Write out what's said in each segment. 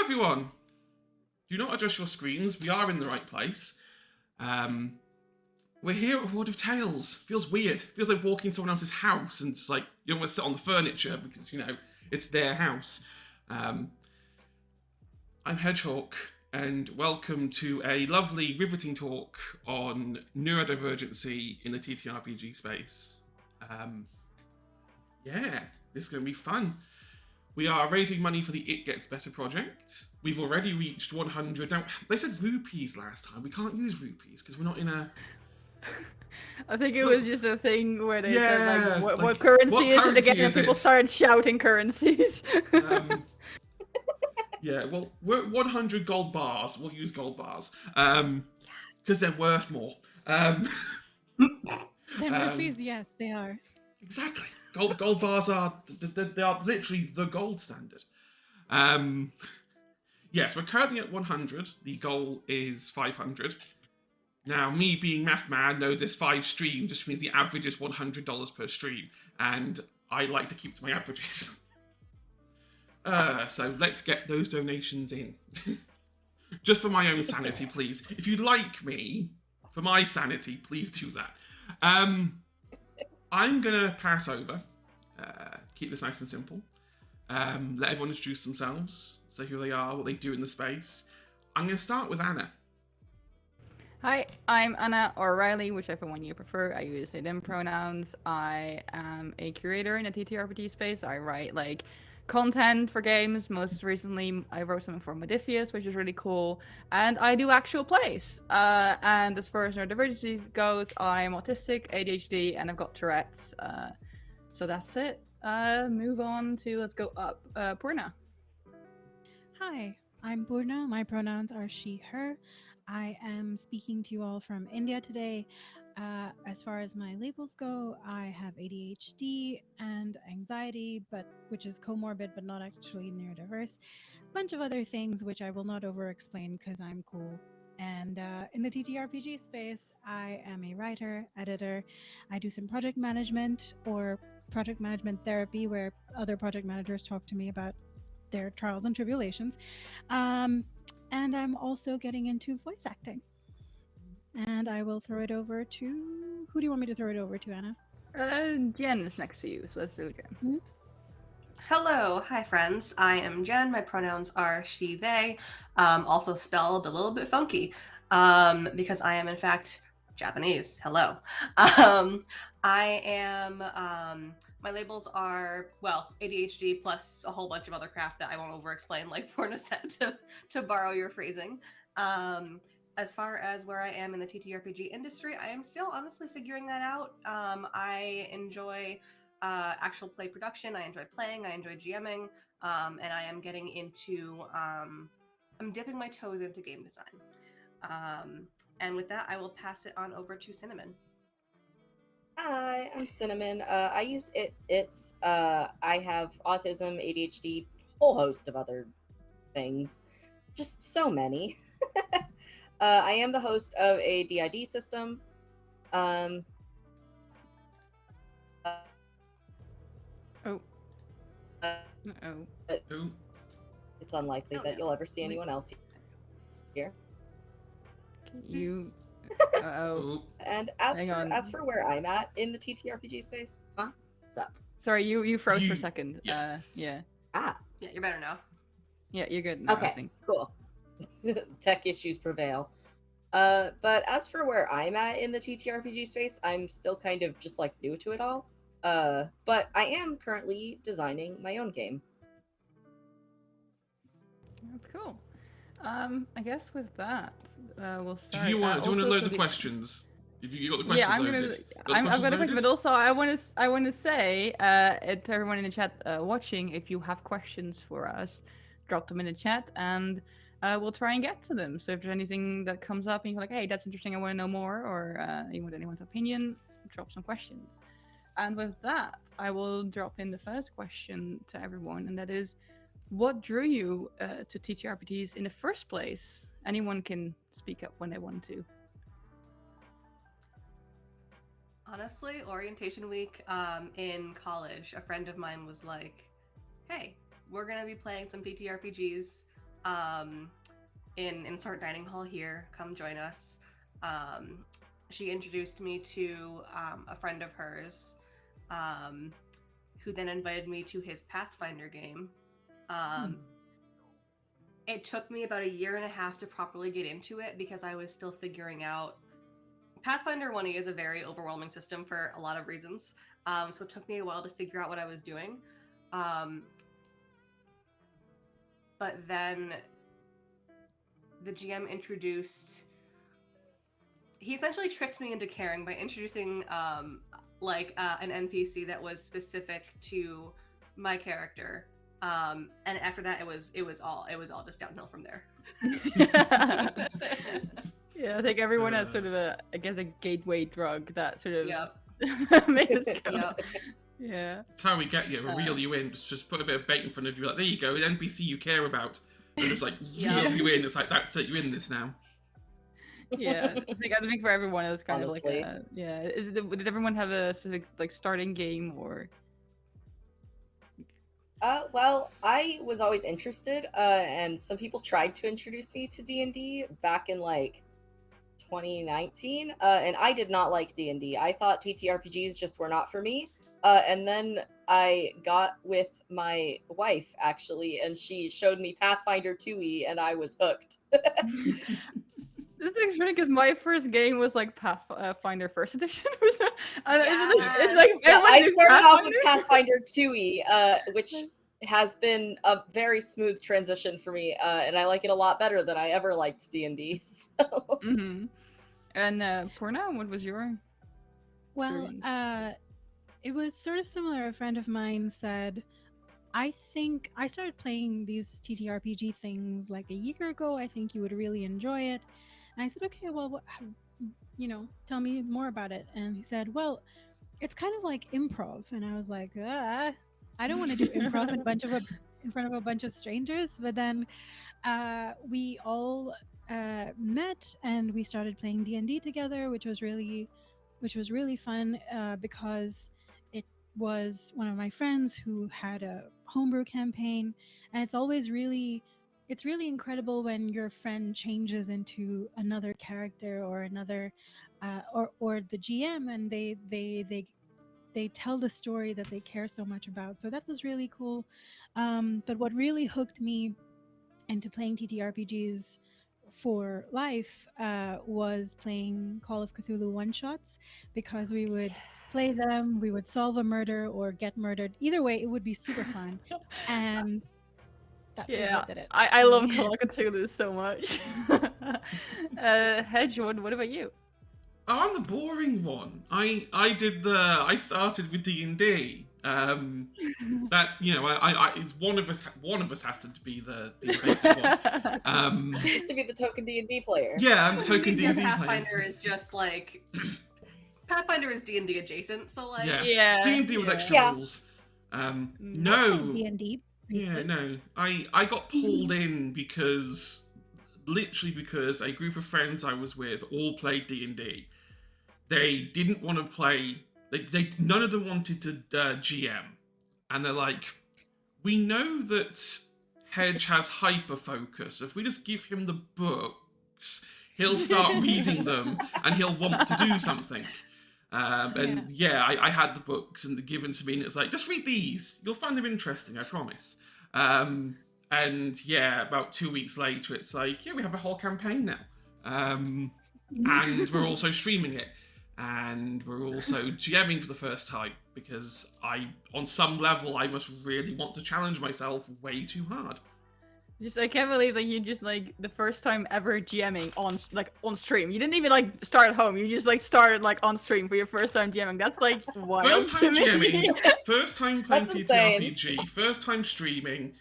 everyone! Do not adjust your screens. We are in the right place. We're here at Hoard of Tales. Feels weird. Feels like walking into someone else's house and just like you don't want to sit on the furniture because, you know, it's their house. I'm Hedgehawk, and welcome to a lovely, riveting talk on neurodivergency in the TTRPG space. Yeah, this is going to be fun. We are raising money for the It Gets Better project. We've already reached 100. Now, they said rupees last time. We can't use rupees because we're not in a... I think it was just a thing where they said, like, what currency is it again? And people it? started shouting currencies. Yeah, well, we're at 100 gold bars. We'll use gold bars. Because they're worth more. 10 rupees, yes, they are. Exactly. Gold bars are they are literally the gold standard. Yes, we're currently at 100. The goal is 500. Now, me being math man knows there's 5 streams, which means the average is $100 per stream, and I like to keep to my averages. So let's get those donations in. Just for my own sanity, please. If you like me, for my sanity, please do that. I'm going to pass over, keep this nice and simple, let everyone introduce themselves, say who they are, what they do in the space. I'm going to start with Anna. Hi, I'm Anna, or Riley, whichever one you prefer. I use they them pronouns. I am a curator in the TTRPG space. I write like content for games. Most recently, I wrote something for Modifius, which is really cool. And I do actual plays. And as far as neurodivergency goes, I'm autistic, ADHD, and I've got Tourette's. So that's it. Move on to, let's go up. Purna. Hi, I'm Purna. My pronouns are she, her. I am speaking to you all from India today. As far as my labels go, I have ADHD and anxiety, which is comorbid but not actually neurodiverse. A bunch of other things which I will not over-explain because I'm cool. And in the TTRPG space, I am a writer, editor. I do some project management or project management therapy where other project managers talk to me about their trials and tribulations. And I'm also getting into voice acting. And I will throw it over to... Who do you want me to throw it over to, Anna? Jen is next to you, so let's do it, Jen. Mm-hmm. Hello, hi friends. I am Jen. My pronouns are she, they, also spelled a little bit funky because I am in fact Japanese. Hello. I am, my labels are, well, ADHD plus a whole bunch of other crap that I won't over-explain, like Purna said, to borrow your phrasing. As far as where I am in the TTRPG industry, I am still honestly figuring that out. I enjoy actual play production. I enjoy playing. I enjoy GMing. And I am getting into, I'm dipping my toes into game design. And with that, I will pass it on over to Cinnamon. Hi, I'm Cinnamon. I use it's. I have autism, ADHD, whole host of other things. Just so many. I am the host of a DID system. Oh. It's unlikely that you'll ever see anyone else here. You... Uh-oh. And as for where I'm at in the TTRPG space, what's up? Sorry, you froze for a second. Yeah. Yeah, you're better now. Yeah, you're good now, okay, I think. Cool. Tech issues prevail. But as for where I'm at in the TTRPG space, I'm still kind of just like new to it all. But I am currently designing my own game. That's cool. I guess with that, we'll start. Do you want to load the for questions? If you got the questions Yeah, I'm loaded. I've got a question, but also I want to say to everyone in the chat watching, if you have questions for us, drop them in the chat and we'll try and get to them. So if there's anything that comes up and you're like, hey, that's interesting, I want to know more, or you want anyone's opinion, drop some questions. And with that, I will drop in the first question to everyone, and that is, what drew you to TTRPGs in the first place? Anyone can speak up when they want to. Honestly, orientation week in college, a friend of mine was like, hey, we're going to be playing some TTRPGs. in Start Dining Hall here. Come join us. She introduced me to a friend of hers, who then invited me to his Pathfinder game. It took me about 1.5 years to properly get into it because I was still figuring out. Pathfinder 1E is a very overwhelming system for a lot of reasons. So it took me a while to figure out what I was doing. But then the GM introduced. He essentially tricked me into caring by introducing an NPC that was specific to my character. And after that, it was all just downhill from there. Yeah, I think everyone has sort of a gateway drug that sort of Yep. makes us go. Yep. Yeah. That's how we get you. We reel you in. Just put a bit of bait in front of you. Like, there you go, an NPC you care about. And just like reel you in. It's like, that's it. You're in this now. Yeah, I think for everyone it was kind Honestly. of like did everyone have a specific like starting game or? Well, I was always interested, and some people tried to introduce me to D&D back in like 2019, and I did not like D&D. I thought TTRPGs just were not for me. And then I got with my wife actually, and she showed me Pathfinder 2e, and I was hooked. This is funny because my first game was like Pathfinder First Edition. It's like Yeah, everyone I did started off with Pathfinder? Pathfinder 2e, which has been a very smooth transition for me, and I like it a lot better than I ever liked D&D. So. Mm-hmm. And Purna, what was your? Well, it was sort of similar. A friend of mine said, I think I started playing these TTRPG things like a year ago. I think you would really enjoy it. And I said, okay, well, tell me more about it. And he said, well, it's kind of like improv. And I was like, I don't want to do improv in front of a bunch of strangers. But then we all met and we started playing D&D together, which was really fun because it was one of my friends who had a homebrew campaign, and it's really incredible when your friend changes into another character or another or the GM, and they tell the story that they care so much about. So that was really cool. But what really hooked me into playing TTRPGs for life was playing Call of Cthulhu one-shots, because we would play them, we would solve a murder or get murdered. Either way, it would be super fun. And that was what did it. I love Call of Cthulhu so much. Hedge, what about you? Oh, I'm the boring one. I started with D&D. That it's one of us has to be the basic one. To be the token D&D player. Yeah, I'm the token D&D player. Pathfinder is just like Pathfinder is D&D adjacent, so like D&D with extra rules. No. D&D. Yeah, no. I got pulled in because a group of friends I was with all played D&D. They didn't want to play. None of them wanted to GM, and they're like, "We know that Hedge has hyper focus. If we just give him the books, he'll start reading them, and he'll want to do something." I had the books and they're given to me, and it's like, just read these. You'll find them interesting, I promise. About 2 weeks later, it's like, we have a whole campaign now. And we're also streaming it. And we're also GMing for the first time, because on some level, I must really want to challenge myself way too hard. I can't believe that you just like the first time ever GMing on stream. You didn't even start at home. You just started on stream for your first time GMing. That's wild. First time to me. GMing, first time playing That's TTRPG, first time streaming.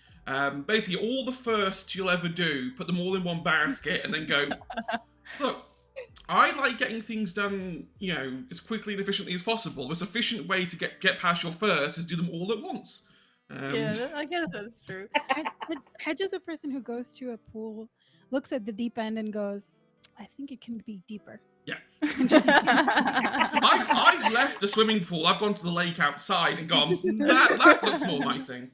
Basically, all the firsts you'll ever do, put them all in one basket, and then go, look. I like getting things done, as quickly and efficiently as possible. The most efficient way to get past your first is do them all at once. I guess that's true. Hedge is a person who goes to a pool, looks at the deep end, and goes, "I think it can be deeper." Yeah. I've left the swimming pool. I've gone to the lake outside and gone, that looks more my thing.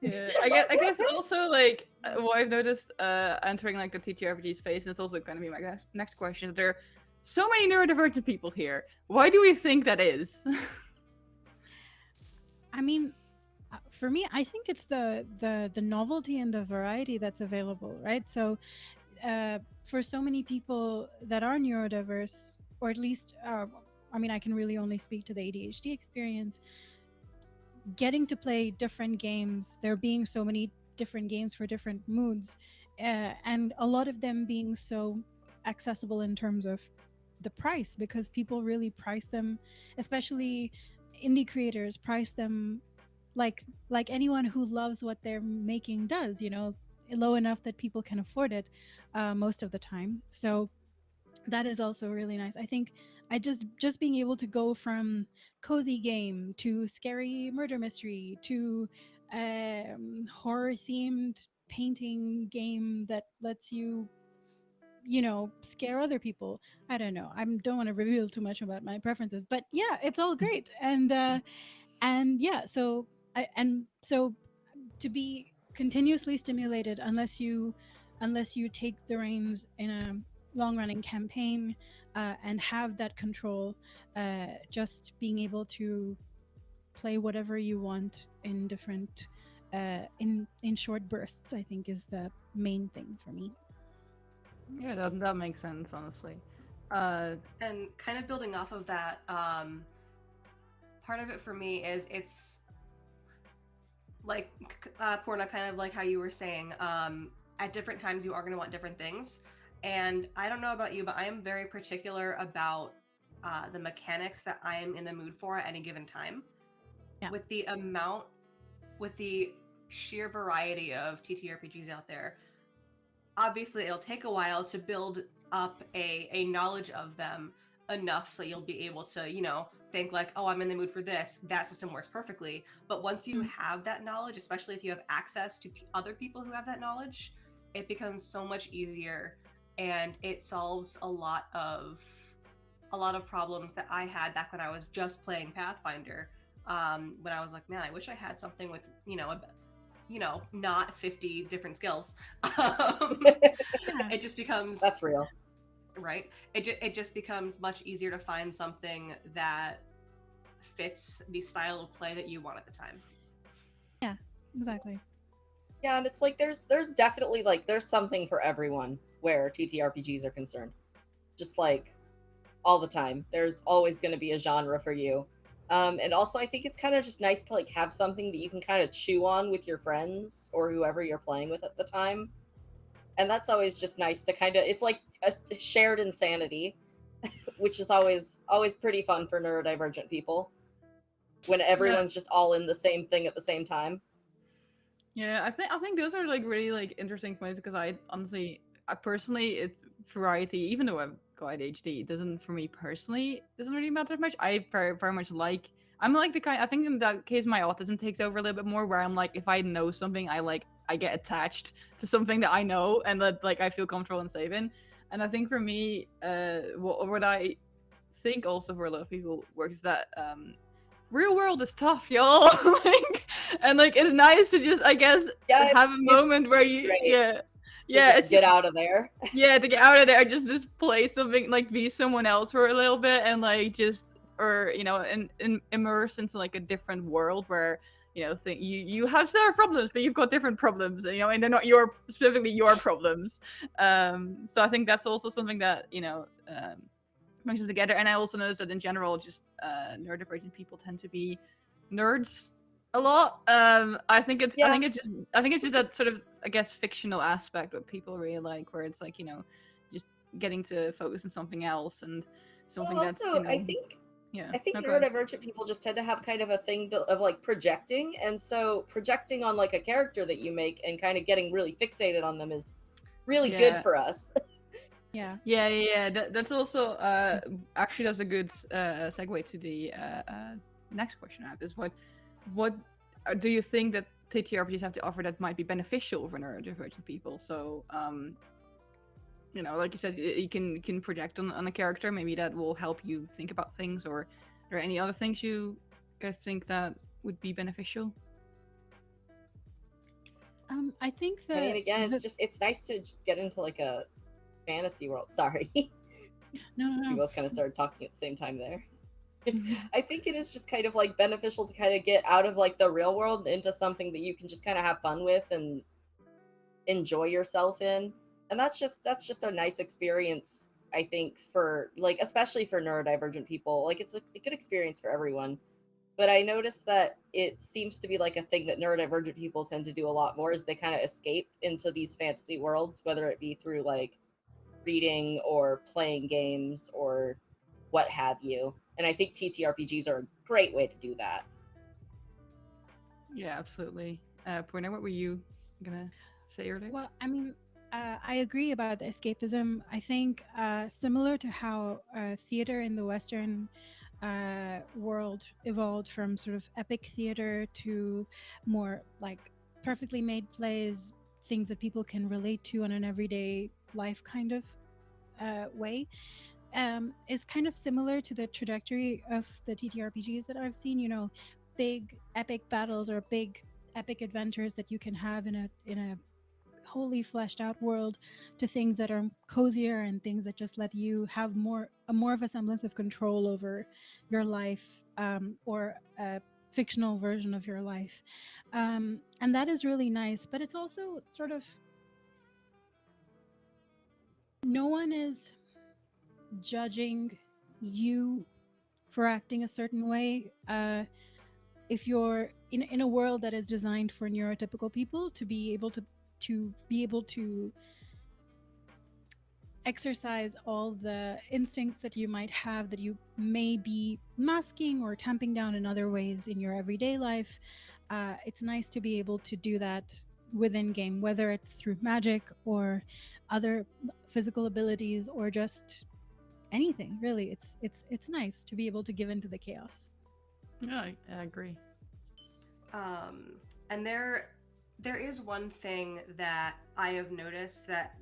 Yeah, I guess also like what I've noticed entering like the TTRPG space, and it's also going to be my next question. Is there are so many neurodivergent people here. Why do we think that is? I mean, for me, I think it's the novelty and the variety that's available, right? So, for so many people that are neurodiverse, or at least, I mean, I can really only speak to the ADHD experience. Getting to play different games, there being so many different games for different moods, and a lot of them being so accessible in terms of the price, because people really price them, especially indie creators price them like anyone who loves what they're making does, low enough that people can afford it most of the time. So that is also really nice. I think I just being able to go from cozy game to scary murder mystery to horror themed painting game that lets you scare other people. I don't know, I don't want to reveal too much about my preferences, but yeah, it's all great. And yeah, so to be continuously stimulated, unless you take the reins in a long running campaign, and have that control, just being able to play whatever you want in different in short bursts, I think is the main thing for me. Yeah, that makes sense, honestly. And kind of building off of that, part of it for me is it's like Purna, kind of like how you were saying, at different times you are going to want different things. And I don't know about you, but I am very particular about the mechanics that I am in the mood for at any given time. Yeah. With the sheer variety of TTRPGs out there, obviously it'll take a while to build up a knowledge of them enough so you'll be able to, think like, oh, I'm in the mood for this. That system works perfectly. But once you have that knowledge, especially if you have access to other people who have that knowledge, it becomes so much easier, and it solves a lot of problems that I had back when I was just playing Pathfinder. When I was like, man, I wish I had something with, not 50 different skills. It just becomes, That's real. right? It just becomes much easier to find something that fits the style of play that you want at the time. Yeah, exactly. Yeah, and it's like there's definitely like there's something for everyone where TTRPGs are concerned. Just like all the time, there's always going to be a genre for you. And also, I think it's kind of just nice to like have something that you can kind of chew on with your friends or whoever you're playing with at the time. And that's always just nice to kind of, it's like a shared insanity, which is always pretty fun for neurodivergent people when everyone's just all in the same thing at the same time. Yeah, I think those are like really like interesting points, because I honestly, personally, it's variety. Even though I've got ADHD, it doesn't, for me personally, doesn't really matter much. I very much like. I'm like the kind. I think in that case, my autism takes over a little bit more. Where I'm like, if I know something, I get attached to something that I know and that like I feel comfortable and safe in. And I think for me, what I think also for a lot of people works, that real world is tough, y'all. Like, and like it's nice to just, I guess, have a moment where you just get out of there. Yeah, to get out of there, just play something, like be someone else for a little bit, and like just, or and immerse into like a different world where you have similar problems, but you've got different problems, and they're not specifically your problems. So I think that's also something that brings them together. And I also noticed that in general, just neurodivergent people tend to be nerds a lot. I think it's just that sort of, I guess, fictional aspect what people really like, where it's like just getting to focus on something else and something well, that's also I think neurodivergent people just tend to have kind of a thing of like projecting, and so projecting on like a character that you make and kind of getting really fixated on them is really good for us. Yeah. That's also actually that's a good segue to the next question I have, is what do you think that TTRPGs have to offer that might be beneficial for neurodivergent people? So like you said, you can project on a character, maybe that will help you think about things, or are there any other things you guys think that would be beneficial? I think I mean, that again, it's nice to just get into like a fantasy world. Sorry. We no. both kind of started talking at the same time there. I think it is just kind of like beneficial to kind of get out of like the real world into something that you can just kind of have fun with and enjoy yourself in. And that's just a nice experience, I think, for like, especially for neurodivergent people. Like, it's a good experience for everyone. But I noticed that it seems to be like a thing that neurodivergent people tend to do a lot more, is they kind of escape into these fantasy worlds, whether it be through like reading or playing games or what have you. And I think TTRPGs are a great way to do that. Yeah, absolutely. Purna, what were you gonna say earlier? Well, I mean, I agree about the escapism. I think similar to how theater in the Western world evolved from sort of epic theater to more like perfectly made plays, things that people can relate to on an everyday life kind of way, is kind of similar to the trajectory of the TTRPGs that I've seen. You know, big epic battles or big epic adventures that you can have in a wholly fleshed out world, to things that are cozier and things that just let you have more of a semblance of control over your life, or a fictional version of your life, and that is really nice. But it's also sort of, no one is judging you for acting a certain way, if you're in a world that is designed for neurotypical people to be able to exercise all the instincts that you might have, that you may be masking or tamping down in other ways in your everyday life. It's nice to be able to do that within game, whether it's through magic or other physical abilities or just anything. Really, it's nice to be able to give into the chaos. Yeah, I agree. And there is one thing that I have noticed that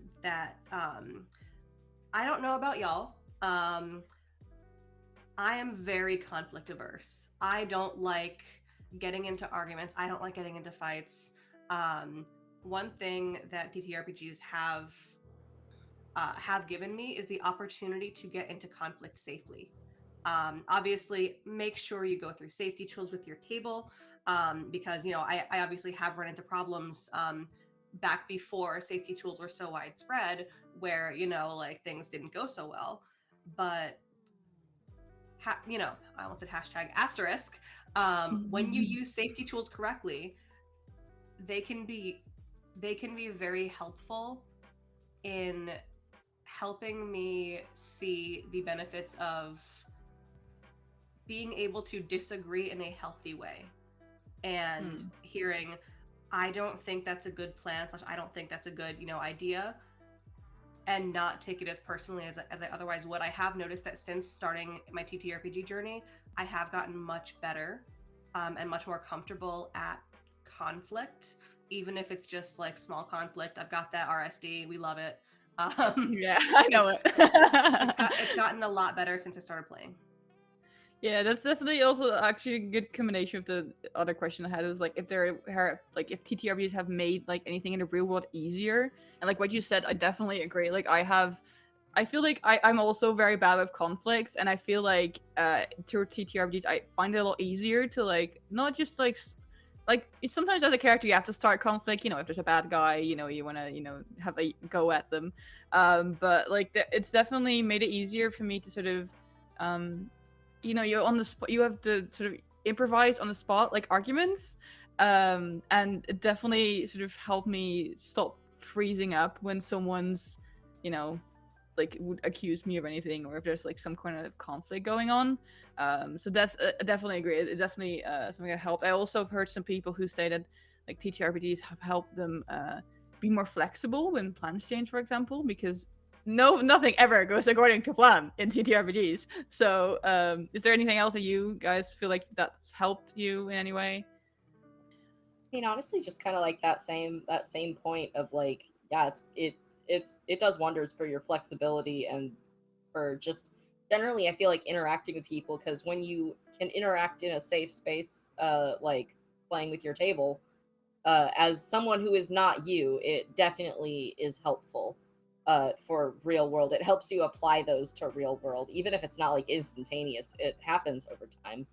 I don't know about y'all. I am very conflict averse. I don't like getting into arguments. I don't like getting into fights. One thing that TTRPGs have given me is the opportunity to get into conflict safely. Obviously, make sure you go through safety tools with your table, because I obviously have run into problems back before safety tools were so widespread, where like things didn't go so well. But I almost said hashtag asterisk. When you use safety tools correctly, they can be very helpful in helping me see the benefits of being able to disagree in a healthy way, and hearing, I don't think that's a good plan, / I don't think that's a good idea, and not take it as personally as I otherwise would. I have noticed that since starting my TTRPG journey, I have gotten much better, and much more comfortable at conflict, even if it's just like small conflict. I've got that RSD. We love it. Yeah, I know it. It's gotten a lot better since I started playing. Yeah, that's definitely also actually a good combination of the other question I had. It was like if if TTRPGs have made like anything in the real world easier, and like what you said, I definitely agree. Like I feel like I'm also very bad with conflicts, and I feel like through TTRPGs I find it a lot easier to like not just like sometimes as a character you have to start conflict. If there's a bad guy, you want to have a go at them. But like it's definitely made it easier for me to sort of you're on the spot, you have to sort of improvise on the spot like arguments, and it definitely sort of helped me stop freezing up when someone's like would accuse me of anything, or if there's like some kind of conflict going on. So that's I definitely agree. It definitely something that helped. I also have heard some people who say that like TTRPGs have helped them be more flexible when plans change, for example, because nothing ever goes according to plan in TTRPGs. So, is there anything else that you guys feel like that's helped you in any way? I mean, honestly, just kind of like that same point of like, yeah, it does wonders for your flexibility and for just generally, I feel like interacting with people, because when you can interact in a safe space, like playing with your table, as someone who is not you, it definitely is helpful for real world. It helps you apply those to real world, even if it's not like instantaneous. It happens over time.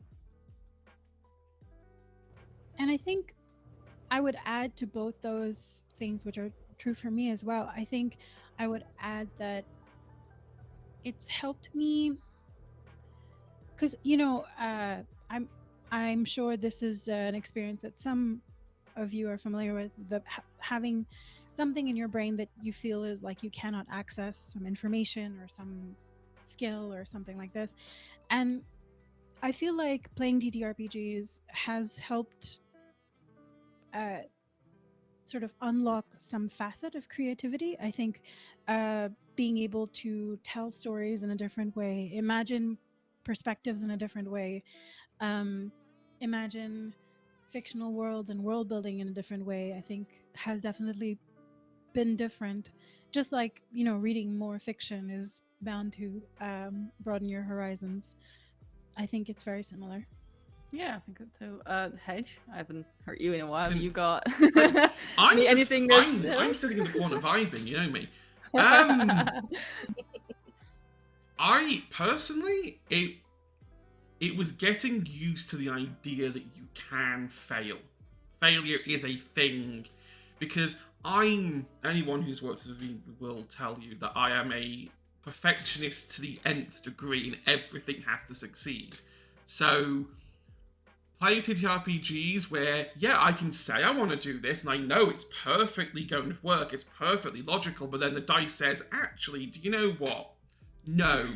And I think I would add to both those things, which are true for me as well. I think I would add that it's helped me because I'm sure this is an experience that some of you are familiar with, having something in your brain that you feel is like you cannot access some information or some skill or something like this. And I feel like playing TTRPGs has helped sort of unlock some facet of creativity. I think being able to tell stories in a different way, imagine perspectives in a different way, imagine fictional worlds and world building in a different way, I think has definitely been different. Just like, reading more fiction is bound to broaden your horizons. I think it's very similar. Yeah, I think so. Hedge, I haven't heard you in a while. And You got I'm that- I'm sitting in the corner vibing, you know me. I personally, it was getting used to the idea that you can fail. Failure is a thing, because anyone who's worked with me will tell you that I am a perfectionist to the nth degree, and everything has to succeed. So playing TTRPGs where, yeah, I can say I want to do this, and I know it's perfectly going to work, it's perfectly logical, but then the dice says, actually, do you know what? No.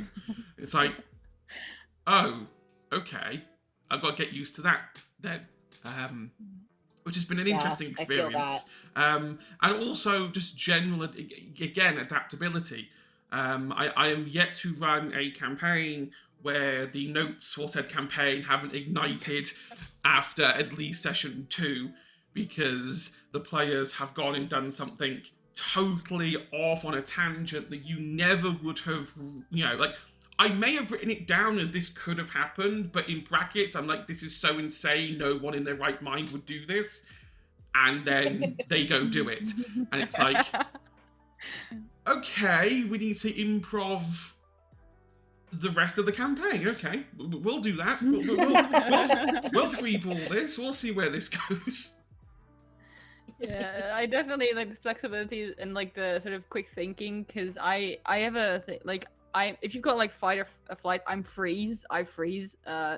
It's like, oh, okay. I've got to get used to that then. Which has been an interesting experience. And also just general, again, adaptability. I am yet to run a campaign where the notes for said campaign haven't ignited after at least session 2, because the players have gone and done something totally off on a tangent that you never would have, like, I may have written it down as this could have happened, but in brackets, I'm like, this is so insane, no one in their right mind would do this. And then they go do it. And it's like, okay, we need to improv the rest of the campaign. Okay, we'll do that. We'll freeball this. We'll see where this goes. Yeah, I definitely like the flexibility and like the sort of quick thinking, because I have a thing, like, if you've got like fight or flight, I freeze.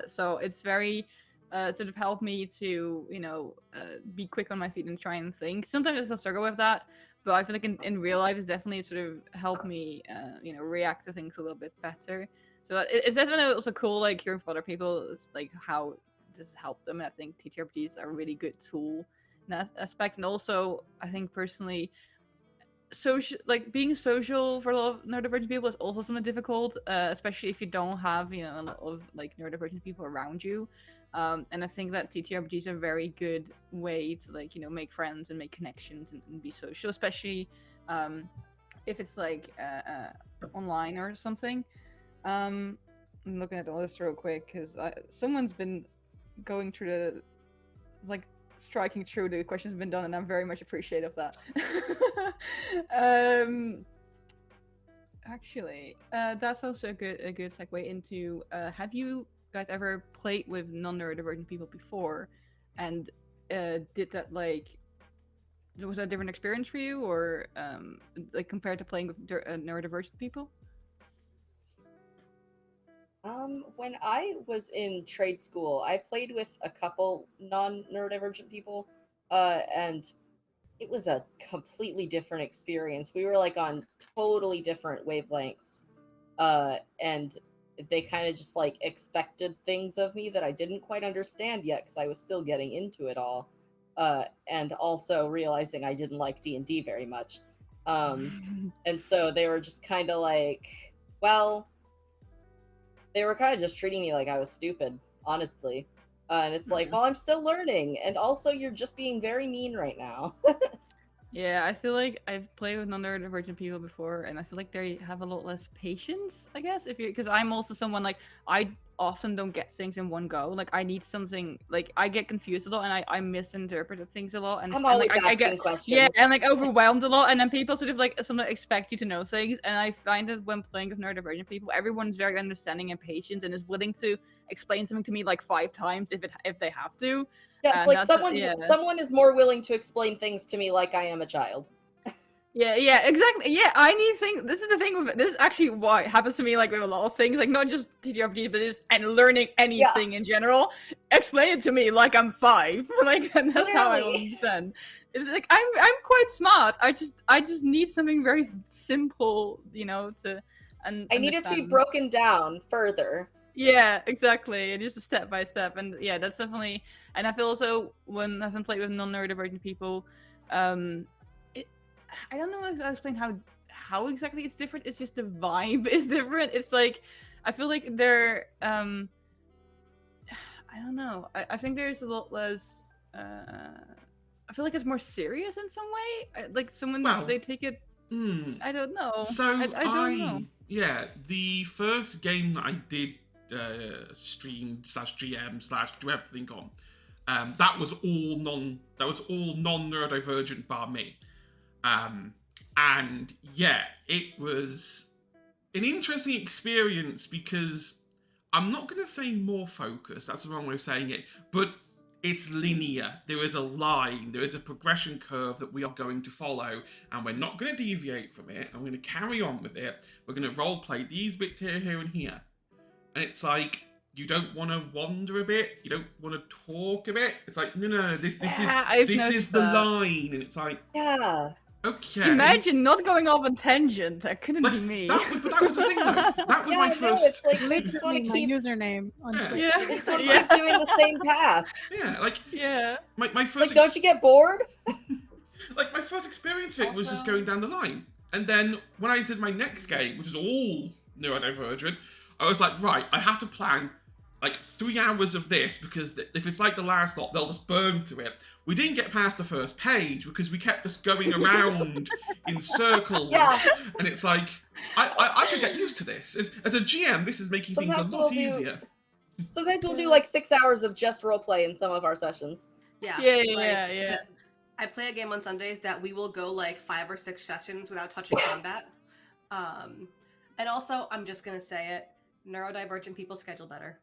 So it's very sort of helped me to be quick on my feet and try and think. Sometimes I still struggle with that, but I feel like in real life it's definitely sort of helped me react to things a little bit better. So it's definitely also cool, like, hearing from other people, it's like how this helped them. And I think TTRPGs are a really good tool in that aspect. And also, I think personally, being social for a lot of neurodivergent people is also something difficult, especially if you don't have a lot of like neurodivergent people around you. And I think that TTRPGs are a very good way to make friends and make connections and be social, especially if it's like online or something. I'm looking at the list real quick because someone's been going through striking through the questions have been done, and I'm very much appreciative of that. Actually, that's also a good segue into have you guys ever played with non-neurodivergent people before, and did that was that a different experience for you, or compared to playing with neurodivergent people? When I was in trade school, I played with a couple non-neurodivergent people, and it was a completely different experience. We were like on totally different wavelengths, and they kind of just like expected things of me that I didn't quite understand yet because I was still getting into it all, and also realizing I didn't like D&D very much, and so they were just kind of like, well. They were kind of just treating me like I was stupid, honestly. And it's like, well, I'm still learning. And also, you're just being very mean right now. Yeah, I feel like I've played with non-neurodivergent people before, and I feel like they have a lot less patience, I guess. Because I'm also someone, like, I often don't get things in one go. Like I need something. Like I get confused a lot, and I misinterpret things a lot, and I'm and always like I get asking questions. yeah, and like overwhelmed a lot, and then people sort of like sometimes expect you to know things, and I find that when playing with neurodivergent people, everyone's very understanding and patient, and is willing to explain something to me like 5 times if they have to. Yeah, it's And like that's someone is more willing to explain things to me like I am a child. yeah, exactly. Yeah, I need things. This is the thing with this is actually what happens to me like with a lot of things, like not just TTRPG, but just and learning anything in general. Explain it to me like I'm 5. Like and that's how I Literally. understand. It's like I'm quite smart. I just need something very simple, you know, to and I need it to be understand. broken down further. Yeah, exactly. And just a step by step. And yeah, that's definitely. And I feel also when I've been playing with non-neurodivergent people, I don't know how to explain how exactly it's different. It's just the vibe is different. It's like I feel like they're I don't know. I think there's a lot less. I feel like it's more serious in some way. Like someone Well, they take it. I don't know. So I don't know. yeah, the first game that I did stream / GM / do everything on, that was all non-neurodivergent bar me. And yeah, it was an interesting experience because I'm not going to say more focused, that's the wrong way of saying it, but it's linear. There is a line, there is a progression curve that we are going to follow, and we're not going to deviate from it. I'm going to carry on with it. We're going to roleplay these bits here, here, and here. And it's like, you don't want to wander a bit, you don't want to talk a bit. It's like, no, this is the line, and it's like, yeah. Okay. Imagine not going off a tangent. That couldn't be me. But that was the thing, though. That was my first. It's like they just want to my keep username on Twitter. Yeah, they just want to keep doing the same path. Yeah, like yeah. My first. Like, don't you get bored? Like my first experience of it was just going down the line, and then when I did my next game, which is all neurodivergent, I was like, right, I have to plan like 3 hours of this because if it's like the last lot, they'll just burn through it. We didn't get past the first page because we kept just going around in circles. Yeah. And it's like, I could get used to this. As a GM, this is making things a lot easier. Sometimes we'll do like 6 hours of just roleplay in some of our sessions. Yeah. Yeah. I play a game on Sundays that we will go like 5 or 6 sessions without touching combat. And also, I'm just going to say it, neurodivergent people schedule better.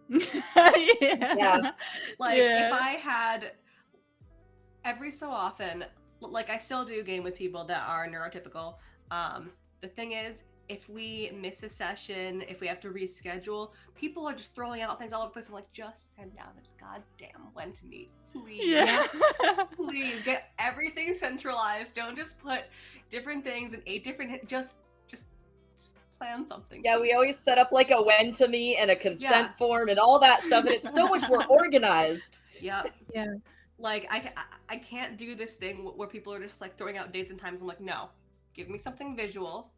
Yeah. Like, if I had every so often, like I still do game with people that are neurotypical. The thing is, if we miss a session, if we have to reschedule, people are just throwing out things all over the place. I'm like, just send out a goddamn when to meet, please. Yeah. Please get everything centralized. Don't just put different things in 8 different. Just plan something. Yeah, we always set up like a when to meet and a consent Yeah. form and all that stuff, and it's so much more organized. Yep. Yeah. Like I can't do this thing where people are just like throwing out dates and times. I'm like, no, give me something visual.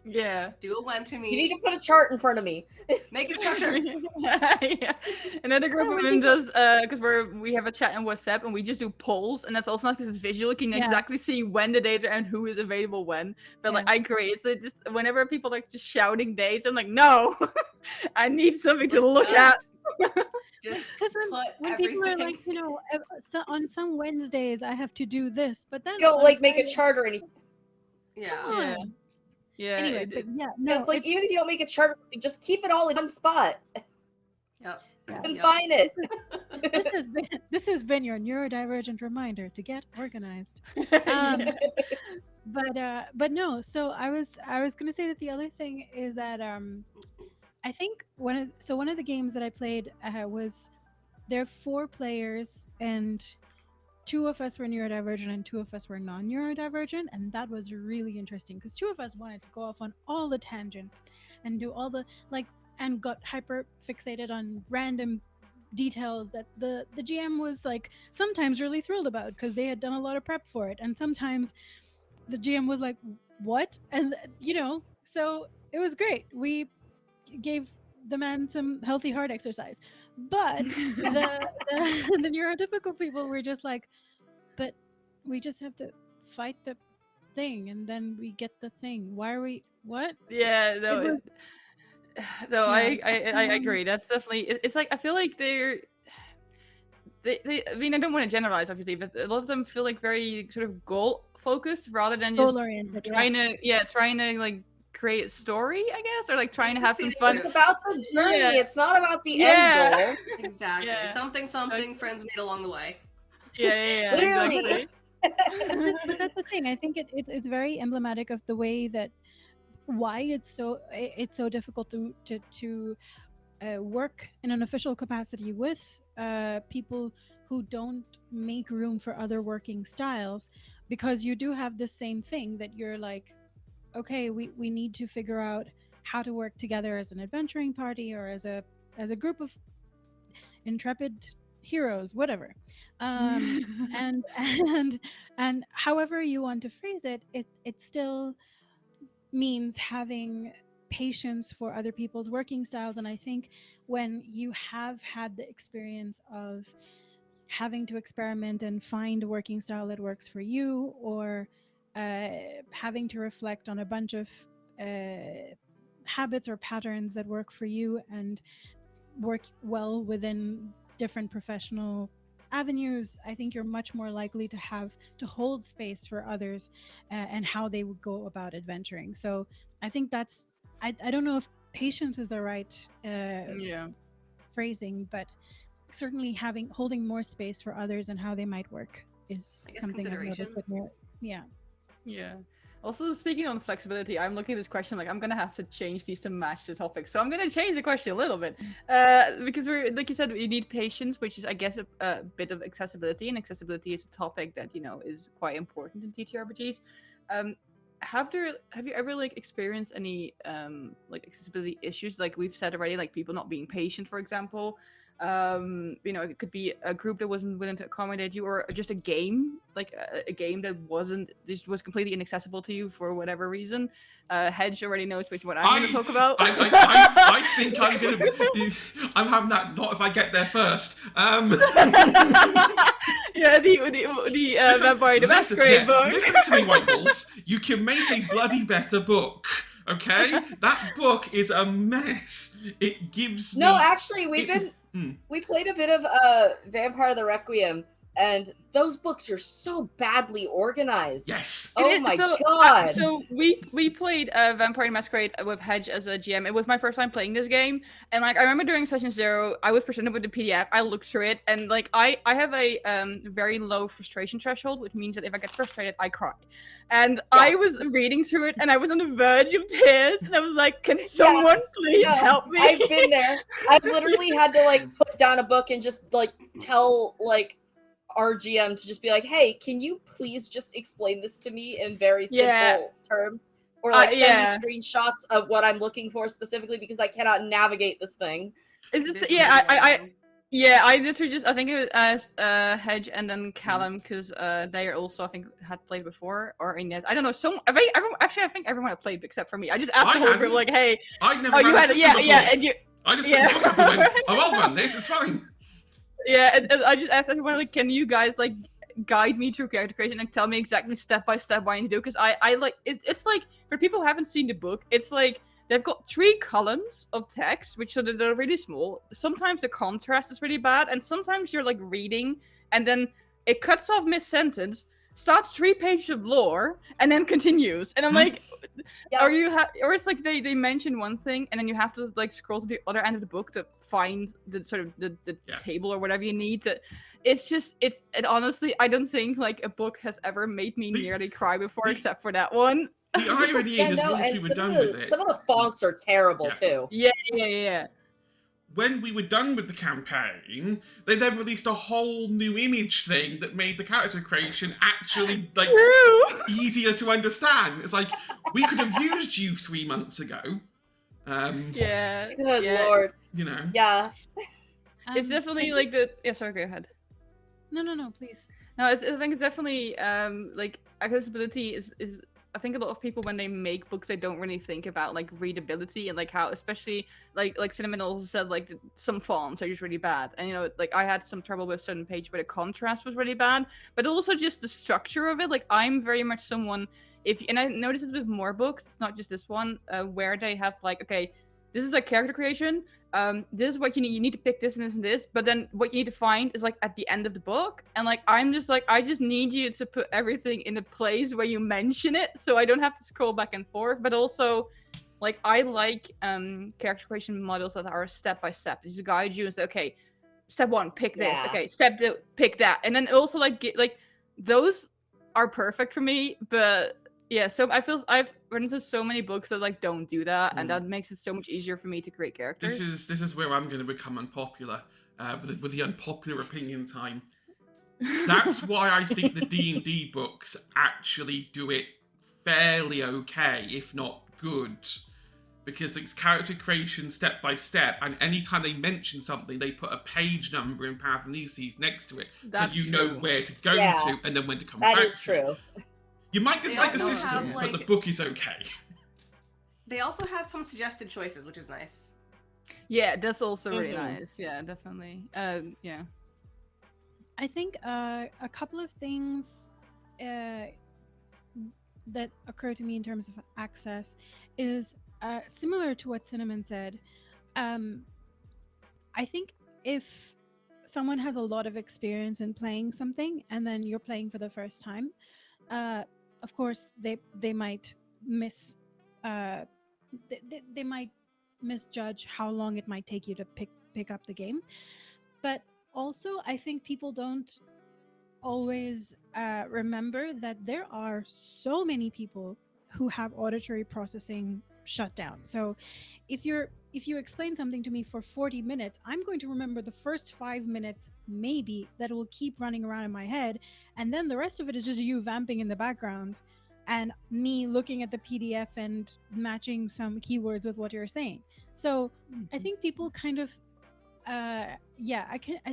Yeah. Do a when to meet. You need to put a chart in front of me. Make it structure. Yeah. Another group of women does because we have a chat in WhatsApp and we just do polls, and that's also not because it's visual. You can exactly see when the dates are and who is available when. But like I create so just whenever people like just shouting dates, I'm like, no, I need something to look at. Just Because when people are like, you know, on some Wednesdays I have to do this, but then You don't on like make a Friday- chart or anything. yeah. Come on. Yeah. Anyway, but no, It's like even if you don't make a chart, just keep it all in one spot. Yep. Confine it. this has been your neurodivergent reminder to get organized. But no, so I was gonna say that the other thing is that I think one of the games that I played was there are 4 players and 2 of us were neurodivergent and 2 of us were non-neurodivergent, and that was really interesting because 2 of us wanted to go off on all the tangents and do all the and got hyper fixated on random details that the GM was like sometimes really thrilled about because they had done a lot of prep for it, and sometimes the GM was like, what? And you know, so it was great. We gave the man some healthy heart exercise, but the neurotypical people were just like, but we just have to fight the thing and then we get the thing. Why are we what? Yeah, no. No, Yeah. I agree. That's definitely. It's like I feel like I mean, I don't want to generalize, obviously, but a lot of them feel like very sort of goal focused rather than just Goal-oriented, yeah. trying to like create a story, I guess, or like trying to have some See, fun. It's about the journey. Yeah. It's not about the Yeah. end goal. Exactly. Yeah. Something friends made along the way. Yeah, Literally. exactly. But that's the thing. I think it's very emblematic of the way that why it's so difficult to work in an official capacity with people who don't make room for other working styles, because you do have the same thing that you're like, okay, we need to figure out how to work together as an adventuring party or as a group of intrepid heroes, whatever. And however you want to phrase it, it still means having patience for other people's working styles. And I think when you have had the experience of having to experiment and find a working style that works for you, or having to reflect on a bunch of habits or patterns that work for you and work well within different professional avenues, I think you're much more likely to hold space for others and how they would go about adventuring. So I think that's I don't know if patience is the right Yeah. phrasing, but certainly holding more space for others and how they might work is I guess something I've noticed consideration. with more. Yeah. Yeah. Also, speaking on flexibility, I'm looking at this question like I'm gonna have to change these to match the topic. So I'm gonna change the question a little bit, because we're like you said, you need patience, which is I guess a bit of accessibility, and accessibility is a topic that is quite important in TTRPGs. Have you ever like experienced any like accessibility issues? Like we've said already, like people not being patient, for example. It could be a group that wasn't willing to accommodate you, or just a game, like a game that was completely inaccessible to you for whatever reason. Hedge already knows which one I'm going to talk about. I think I'm having that. Not if I get there first. Yeah, the Vampire the Masquerade book. Listen to me, White Wolf. You can make a bloody better book. Okay, that book is a mess. It gives me. No, actually, we played a bit of Vampire the Requiem, and those books are so badly organized. Yes. Oh my god. So we played Vampire the Masquerade with Hedge as a GM. It was my first time playing this game, and like I remember during session 0, I was presented with the PDF. I looked through it, and like I have a very low frustration threshold, which means that if I get frustrated, I cry. And I was reading through it, and I was on the verge of tears, and I was like, "Can someone please help me?" I've been there. I've literally had to like put down a book and just like tell like our GM to just be like, "Hey, can you please just explain this to me in very simple terms, or like send me screenshots of what I'm looking for specifically, because I cannot navigate this thing." Is this? Yeah, I literally just I think it was Hedge and then Callum, because they also I think had played before, or Inez. I don't know. I think everyone had played except for me. I just asked the whole group like, "Hey, I'd never. Oh, you had before. and you. I just picked the book up and went, I'll run this. It's fine. Yeah, and I just asked everyone like, can you guys like guide me through character creation and tell me exactly step by step what I need to do? Because I like it's like for people who haven't seen the book, it's like they've got 3 columns of text, which so that they're really small. Sometimes the contrast is really bad, and sometimes you're like reading and then it cuts off mid-sentence, starts 3 pages of lore, and then continues. And I'm like, or it's like they mention one thing and then you have to like scroll to the other end of the book to find the sort of the table or whatever you need to. It's honestly, I don't think like a book has ever made me nearly cry before except for that one. The irony is, once we were done with it, some of the fonts are terrible too. Yeah. When we were done with the campaign, they then released a whole new image thing that made the character creation actually like easier to understand. It's like we could have used you 3 months ago. Good lord. You know. Yeah. It's definitely like the. Yeah, sorry. Go ahead. No, please. No, I think it's definitely like accessibility is. I think a lot of people when they make books, they don't really think about like readability and like how, especially like Cinnamon also said, like some fonts are just really bad. And like I had some trouble with certain pages where the contrast was really bad, but also just the structure of it. Like I'm very much someone and I notice this with more books, it's not just this one, where they have like, okay, this is like character creation. This is what you need. You need to pick this and this and this. But then what you need to find is like at the end of the book. And like I'm just like I just need you to put everything in the place where you mention it, so I don't have to scroll back and forth. But also, like I like character creation models that are step by step. Just guide you and say, okay, step 1, pick this. Yeah. Okay, step 2, pick that. And then also like those are perfect for me. But yeah, so I've run into so many books that like don't do that, and that makes it so much easier for me to create characters. This is where I'm going to become unpopular with the unpopular opinion time. That's why I think the D&D books actually do it fairly okay, if not good, because it's character creation step by step, and anytime they mention something, they put a page number in Pathneses next to it, That's so you know true. where to go Yeah. to and then when to come back That to. is true. You might dislike the also system, have, but the like- book is okay. They also have some suggested choices, which is nice. Yeah, that's also really Mhm. nice. Yeah, definitely. Yeah. I think a couple of things that occur to me in terms of access is similar to what Cinnamon said. I think if someone has a lot of experience in playing something and then you're playing for the first time, of course they might they might misjudge how long it might take you to pick up the game. But also I think people don't always remember that there are so many people who have auditory processing shut down. So if you explain something to me for 40 minutes, I'm going to remember the first 5 minutes maybe that will keep running around in my head, and then the rest of it is just you vamping in the background and me looking at the PDF and matching some keywords with what you're saying. So I think people kind of I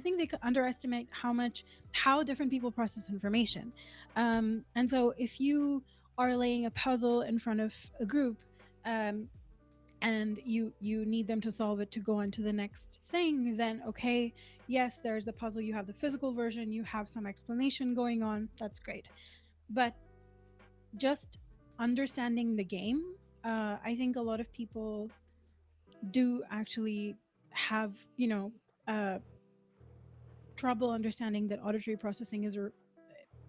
think they could underestimate how different people process information. And so if you are laying a puzzle in front of a group, and you need them to solve it to go on to the next thing, then okay, yes, there's a puzzle, you have the physical version, you have some explanation going on, that's great. But just understanding the game, I think a lot of people do actually have trouble understanding that auditory processing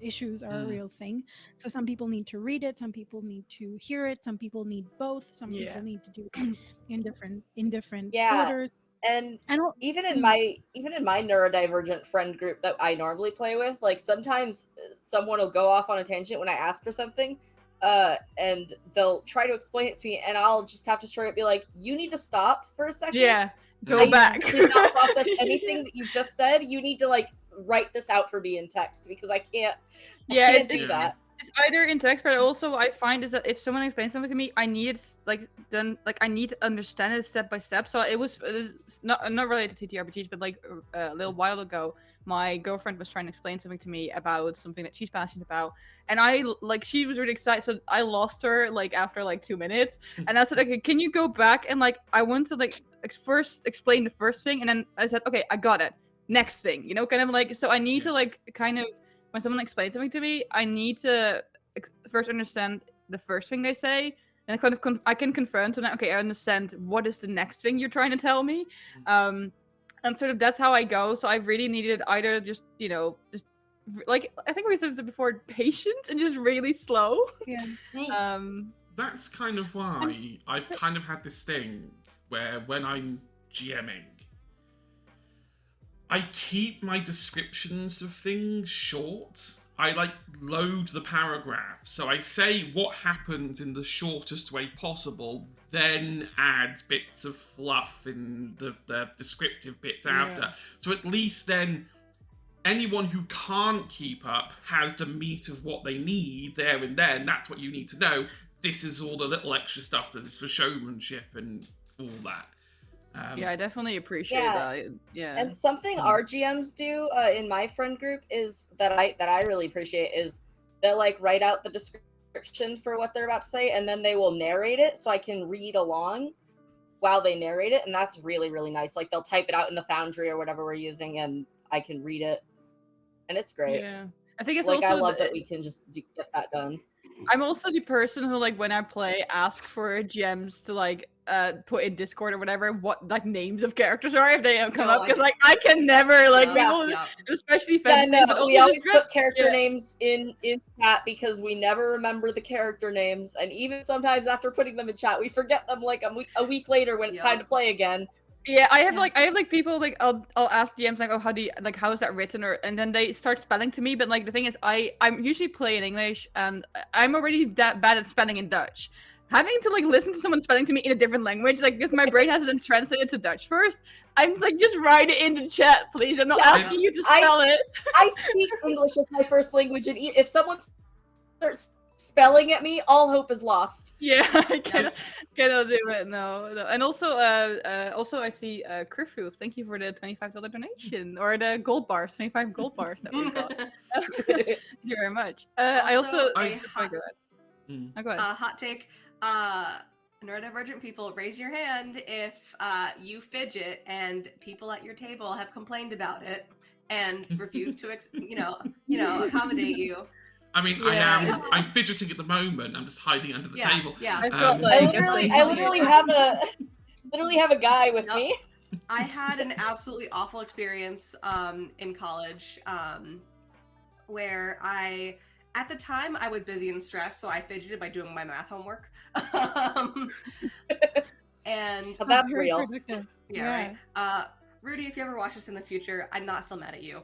issues are a real thing. So some people need to read it, some people need to hear it, some people need both, some Yeah. people need to do it in different Yeah. orders. And And even in my neurodivergent friend group that I normally play with, like sometimes someone will go off on a tangent when I ask for something, and they'll try to explain it to me, and I'll just have to straight up be like, "You need to stop for a second. Yeah. Go I back. did not process anything that you just said. You need to like write this out for me in text because I can't. Yeah, I can't it's do that." It's either in text, but also I find is that if someone explains something to me, I need I need to understand it step by step. So it was not related to TTRPGs, but like a little while ago, my girlfriend was trying to explain something to me about something that she's passionate about, and she was really excited, so I lost her like after like 2 minutes, and I said, okay, can you go back and like I want to like first explain the first thing, and then I said, okay, I got it. Next thing, kind of like, so I need to like kind of. When someone explains something to me, I need to first understand the first thing they say, and kind of I can confirm to them, okay, I understand what is the next thing you're trying to tell me, and sort of that's how I go. So I've really needed either just just like I think we said it before, patient and just really slow. yeah. That's kind of why I've kind of had this thing where when I'm GMing, I keep my descriptions of things short. I like load the paragraph. So I say what happens in the shortest way possible, then add bits of fluff in the descriptive bits after. So at least then anyone who can't keep up has the meat of what they need there and then. That's what you need to know. This is all the little extra stuff that is for showmanship and all that. Yeah, I definitely appreciate that. Yeah. And something our GMs do in my friend group is that I really appreciate is they'll like write out the description for what they're about to say, and then they will narrate it so I can read along while they narrate it, and that's really, really nice. Like they'll type it out in the Foundry or whatever we're using, and I can read it, and it's great. Yeah, I think it's like also I love that we can just get that done. I'm also the person who, like, when I play, ask for GMs to like put in Discord or whatever what like names of characters are if they come up, because like I can never like people, especially fantasy. Yeah, but no, we also always just put character names in chat because we never remember the character names, and even sometimes after putting them in chat, we forget them like a week later when it's time to play again. Yeah, I have like people like I'll ask DMs like, oh, how do you like, how is that written, or and then they start spelling to me, but like the thing is I'm usually playing English and I'm already that bad at spelling in Dutch. Having to like listen to someone spelling to me in a different language, like because my brain hasn't translated to Dutch first, I'm just like, just write it in the chat, please. I'm not asking you to spell it. I speak English as my first language, and if someone starts spelling at me, all hope is lost. Yeah, I cannot do it. No. And also, also I see Krifu. Thank you for the $25 donation, or the gold bars, 25 gold bars that we got. Thank you very much. I also go ahead. Go ahead. Hot take. Neurodivergent people, raise your hand if you fidget and people at your table have complained about it and refuse to, accommodate you. I mean, I'm fidgeting at the moment. I'm just hiding under the table. Yeah. I literally have a guy with me. I had an absolutely awful experience in college where at the time I was busy and stressed, so I fidgeted by doing my math homework. And that's real. Yeah. Right. Rudy, if you ever watch this in the future, I'm not still mad at you.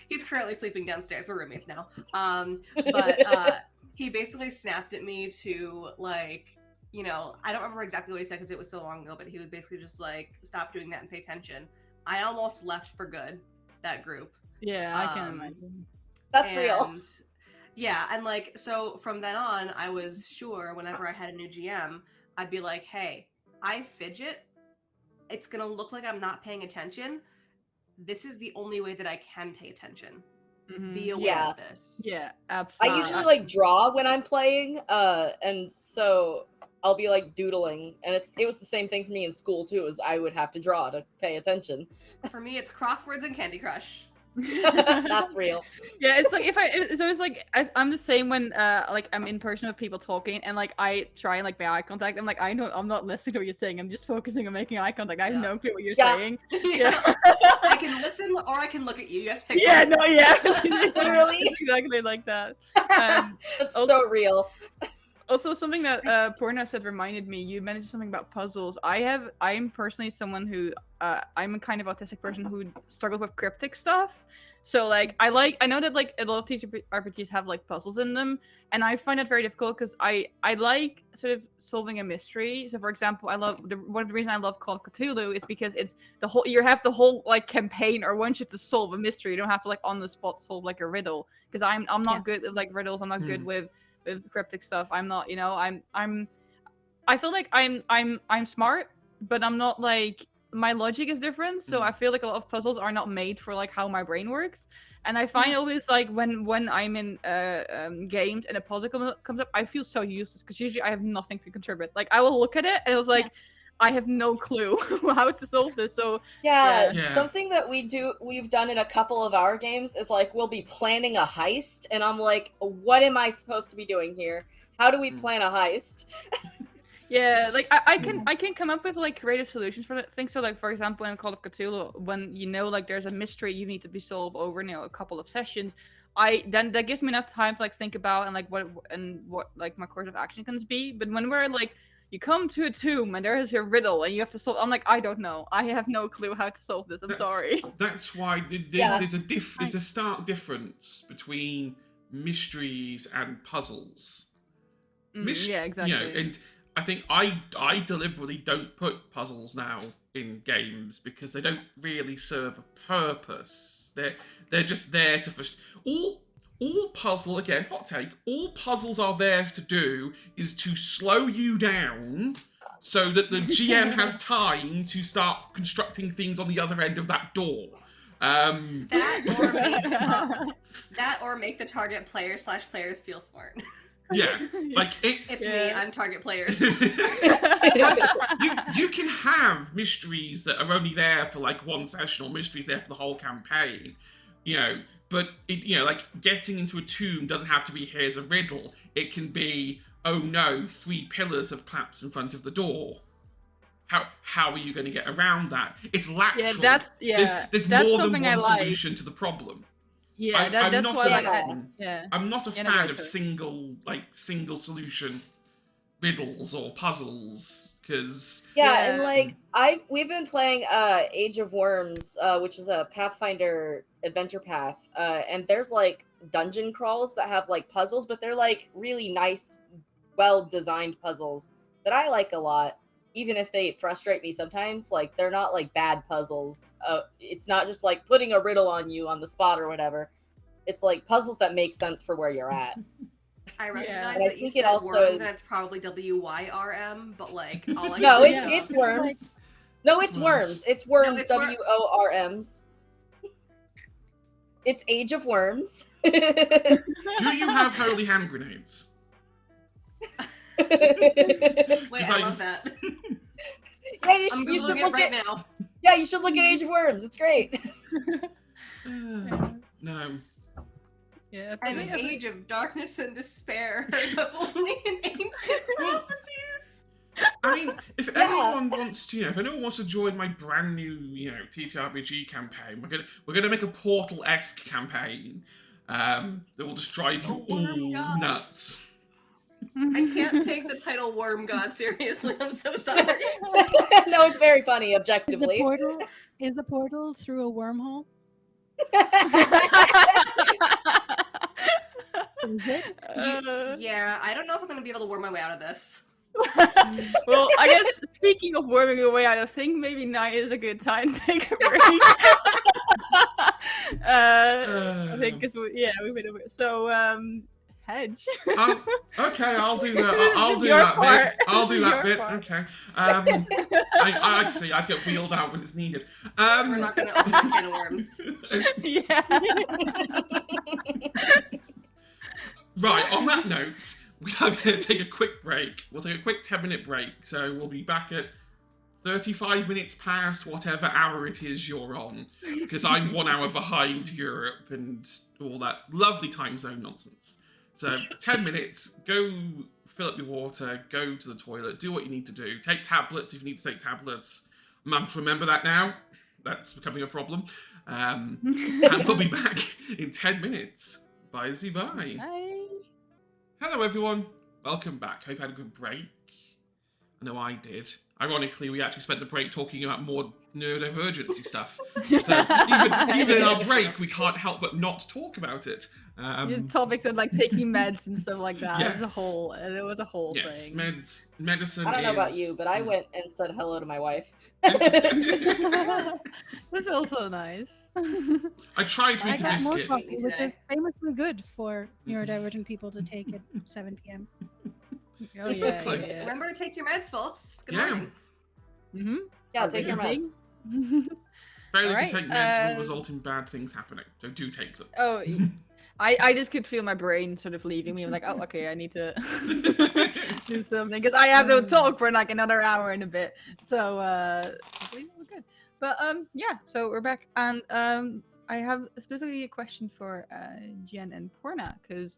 He's currently sleeping downstairs. We're roommates now. But he basically snapped at me to I don't remember exactly what he said because it was so long ago, but he was basically just like, stop doing that and pay attention. I almost left for good that group. Yeah, I can imagine. That's real. Yeah, and so from then on, I was sure whenever I had a new GM, I'd be like, hey, I fidget. It's going to look like I'm not paying attention. This is the only way that I can pay attention. Be aware of this. Yeah, absolutely. I usually draw when I'm playing, and so I'll be doodling, and it was the same thing for me in school too, as I would have to draw to pay attention. For me, it's crosswords and Candy Crush. That's real. Yeah, it's like I'm the same when I'm in person with people talking, and I try and make eye contact. I'm like, I'm not listening to what you're saying. I'm just focusing on making eye contact. I have no clue what you're saying. Yeah. I can listen or I can look at you. You have to pick one. Literally exactly like that. That's also, so real. Also, something that Purna said reminded me. You mentioned something about puzzles. I'm personally someone who I'm a kind of autistic person who struggles with cryptic stuff. So I know that a lot of TTRPGs have puzzles in them, and I find it very difficult because I like sort of solving a mystery. So for example, one of the reasons I love Call of Cthulhu is because it's you have the whole campaign or one shot to solve a mystery. You don't have to on the spot solve a riddle, because I'm not good with riddles. I'm not good with cryptic stuff. I'm not, I feel like I'm smart, but I'm not my logic is different. So I feel like a lot of puzzles are not made for how my brain works. And I find always when I'm in games and a puzzle comes up, I feel so useless because usually I have nothing to contribute. I will look at it and it was I have no clue how to solve this. So yeah, something that we've done in a couple of our games is we'll be planning a heist, and I'm like, what am I supposed to be doing here? How do we plan a heist? Yeah, I can come up with creative solutions for things. So for example, in Call of Cthulhu, when there's a mystery you need to be solved over a couple of sessions, then that gives me enough time to think about and what my course of action can be. But when we're you come to a tomb and there is a riddle and you have to solve. I'm like, I don't know. I have no clue how to solve this. I'm sorry. That's why there's a stark difference between mysteries and puzzles. Yeah, exactly. And I think I deliberately don't put puzzles now in games because they don't really serve a purpose. They're just there to all puzzle, again, hot take, all puzzles are there to do is to slow you down so that the GM has time to start constructing things on the other end of that door. That or make the target player/players feel smart. Yeah, it's me. I'm target players. You can have mysteries that are only there for one session, or mysteries there for the whole campaign. But it, like getting into a tomb doesn't have to be here's a riddle. It can be, oh no, 3 pillars have collapsed in front of the door. How are you going to get around that? It's lateral. There's that's more than something I one like. solution to the problem. Yeah, I'm that's not why I'm not a Yeah, no, fan go of for it. single solution riddles or puzzles because Yeah, and like we've been playing Age of Worms, which is a Pathfinder adventure path, and there's like dungeon crawls that have like puzzles, but they're like really nice, well designed puzzles that I like a lot. Even if they frustrate me sometimes, like they're not like bad puzzles. It's not just like putting a riddle on you on the spot or whatever. It's like puzzles that make sense for where you're at. I recognize And I that you think said it also worms is- and it's probably WYRM, but like all I No, can think it's of- worms. No, it's worms. It's worms. it's wor- WORMs. It's Age of Worms. do you have holy hand grenades? Wait, I I- love that. Yeah, you I'm should googling it look right at. now. Yeah, you should look at Age of Worms. It's great. No. Yeah, An age of darkness and despair, but only in ancient prophecies. I mean, if anyone wants to, if anyone wants to join my brand new, TTRPG campaign, we're gonna make a Portal-esque campaign that will just drive you all nuts. I can't take the title Worm God seriously. I'm so sorry. No, it's very funny, Is the objectively. portal through a wormhole? Is it? Yeah, I don't know if I'm gonna be able to worm my way out of this. Well, I guess speaking of worming your way out, I think maybe now is a good time to take a break. I think because we've been over. So, Hedge. Okay, I'll do that. I'll do Your that part. bit. I'll do that Your bit. part. Okay. I see. I have to get wheeled out when it's needed. We're not gonna open a can of worms. Yeah. Right, on that note, we are going to take a quick break. We'll take a quick 10-minute break. So we'll be back at 35 minutes past whatever hour it is you're on. Because I'm 1 hour behind Europe and all that lovely time zone nonsense. So 10 minutes, go fill up your water, go to the toilet, do what you need to do. Take tablets if you need to take tablets. I'm having to remember that now. That's becoming a problem. And we'll be back in 10 minutes. Bye. Bye. Bye. Hello everyone, welcome back. Hope you had a good break. I know I did. Ironically, we actually spent the break talking about more neurodivergency stuff. So even in our break, we can't help but not talk about it. Just topics of like taking meds and stuff like that. Yes. It was a whole Yes, thing. medicine. I don't know about is- you, but I went and said hello to my wife. That's also nice. I tried to I eat a got more biscuit. coffee, which is today. famously good for neurodivergent people to take at 7 p.m. Oh, Exactly. yeah. Remember to take your meds, folks. Good Yeah. morning. Mm-hmm. Yeah, take your Yes. meds. Failing Alright, to take meds will result in bad things happening. So do take them. Oh, I just could feel my brain sort of leaving me. I'm like, oh, okay, I need to do something because I have to talk for like another hour and a bit. So hopefully we're good. But yeah, so we're back, and I have specifically a question for Jen and Porna because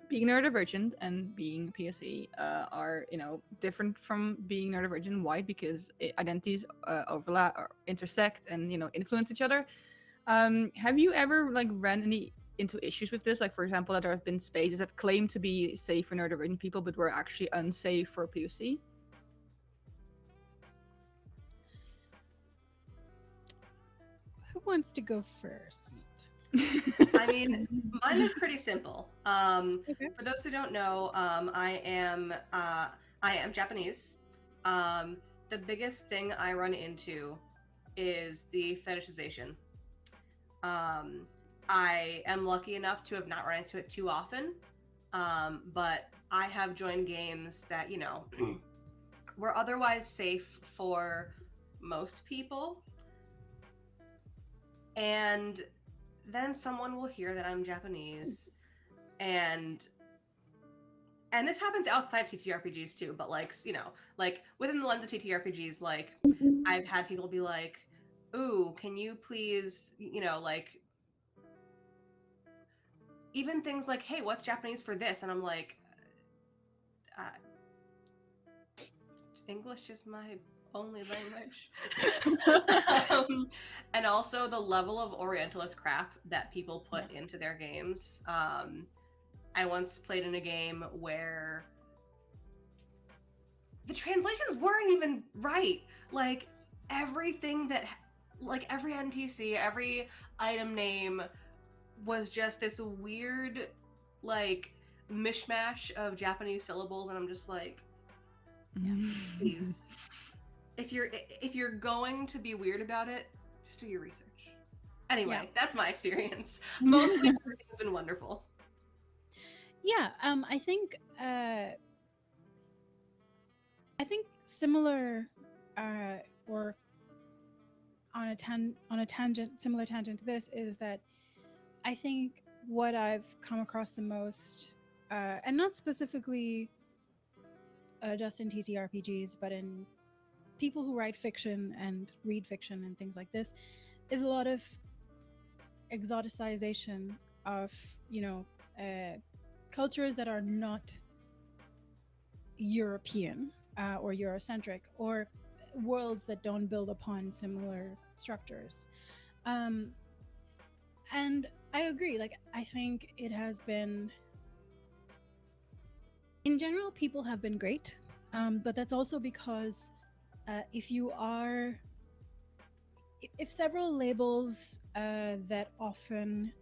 being neurodivergent and being PSE are different from being neurodivergent and white because identities overlap or intersect and influence each other. Have you ever like ran into issues with this? Like, for example, that there have been spaces that claim to be safe for neurodivergent people, but were actually unsafe for POC? Who wants to go first? I mean, mine is pretty simple. Okay. For those who don't know, I am Japanese. The biggest thing I run into is the fetishization. I am lucky enough to have not run into it too often, but I have joined games that were otherwise safe for most people, and then someone will hear that I'm Japanese, and this happens outside TTRPGs too, but like within the lens of TTRPGs, like I've had people be like, "Ooh, can you please, even things like, hey, what's Japanese for this? And I'm like, English is my only language. And also the level of Orientalist crap that people put into their games. I once played in a game where the translations weren't even right. Like everything that, like every NPC, every item name was just this weird, like mishmash of Japanese syllables, and I'm just like, please, if you're going to be weird about it, just do your research. Anyway, that's my experience. Mostly everything's been wonderful. Yeah, I think similar, or on a tangent, similar tangent to this, is that I think what I've come across the most, and not specifically just in TTRPGs, but in people who write fiction and read fiction and things like this, is a lot of exoticization of, cultures that are not European or Eurocentric, or worlds that don't build upon similar structures. And I agree. Like, I think it has been, in general, people have been great, but that's also because if several labels that often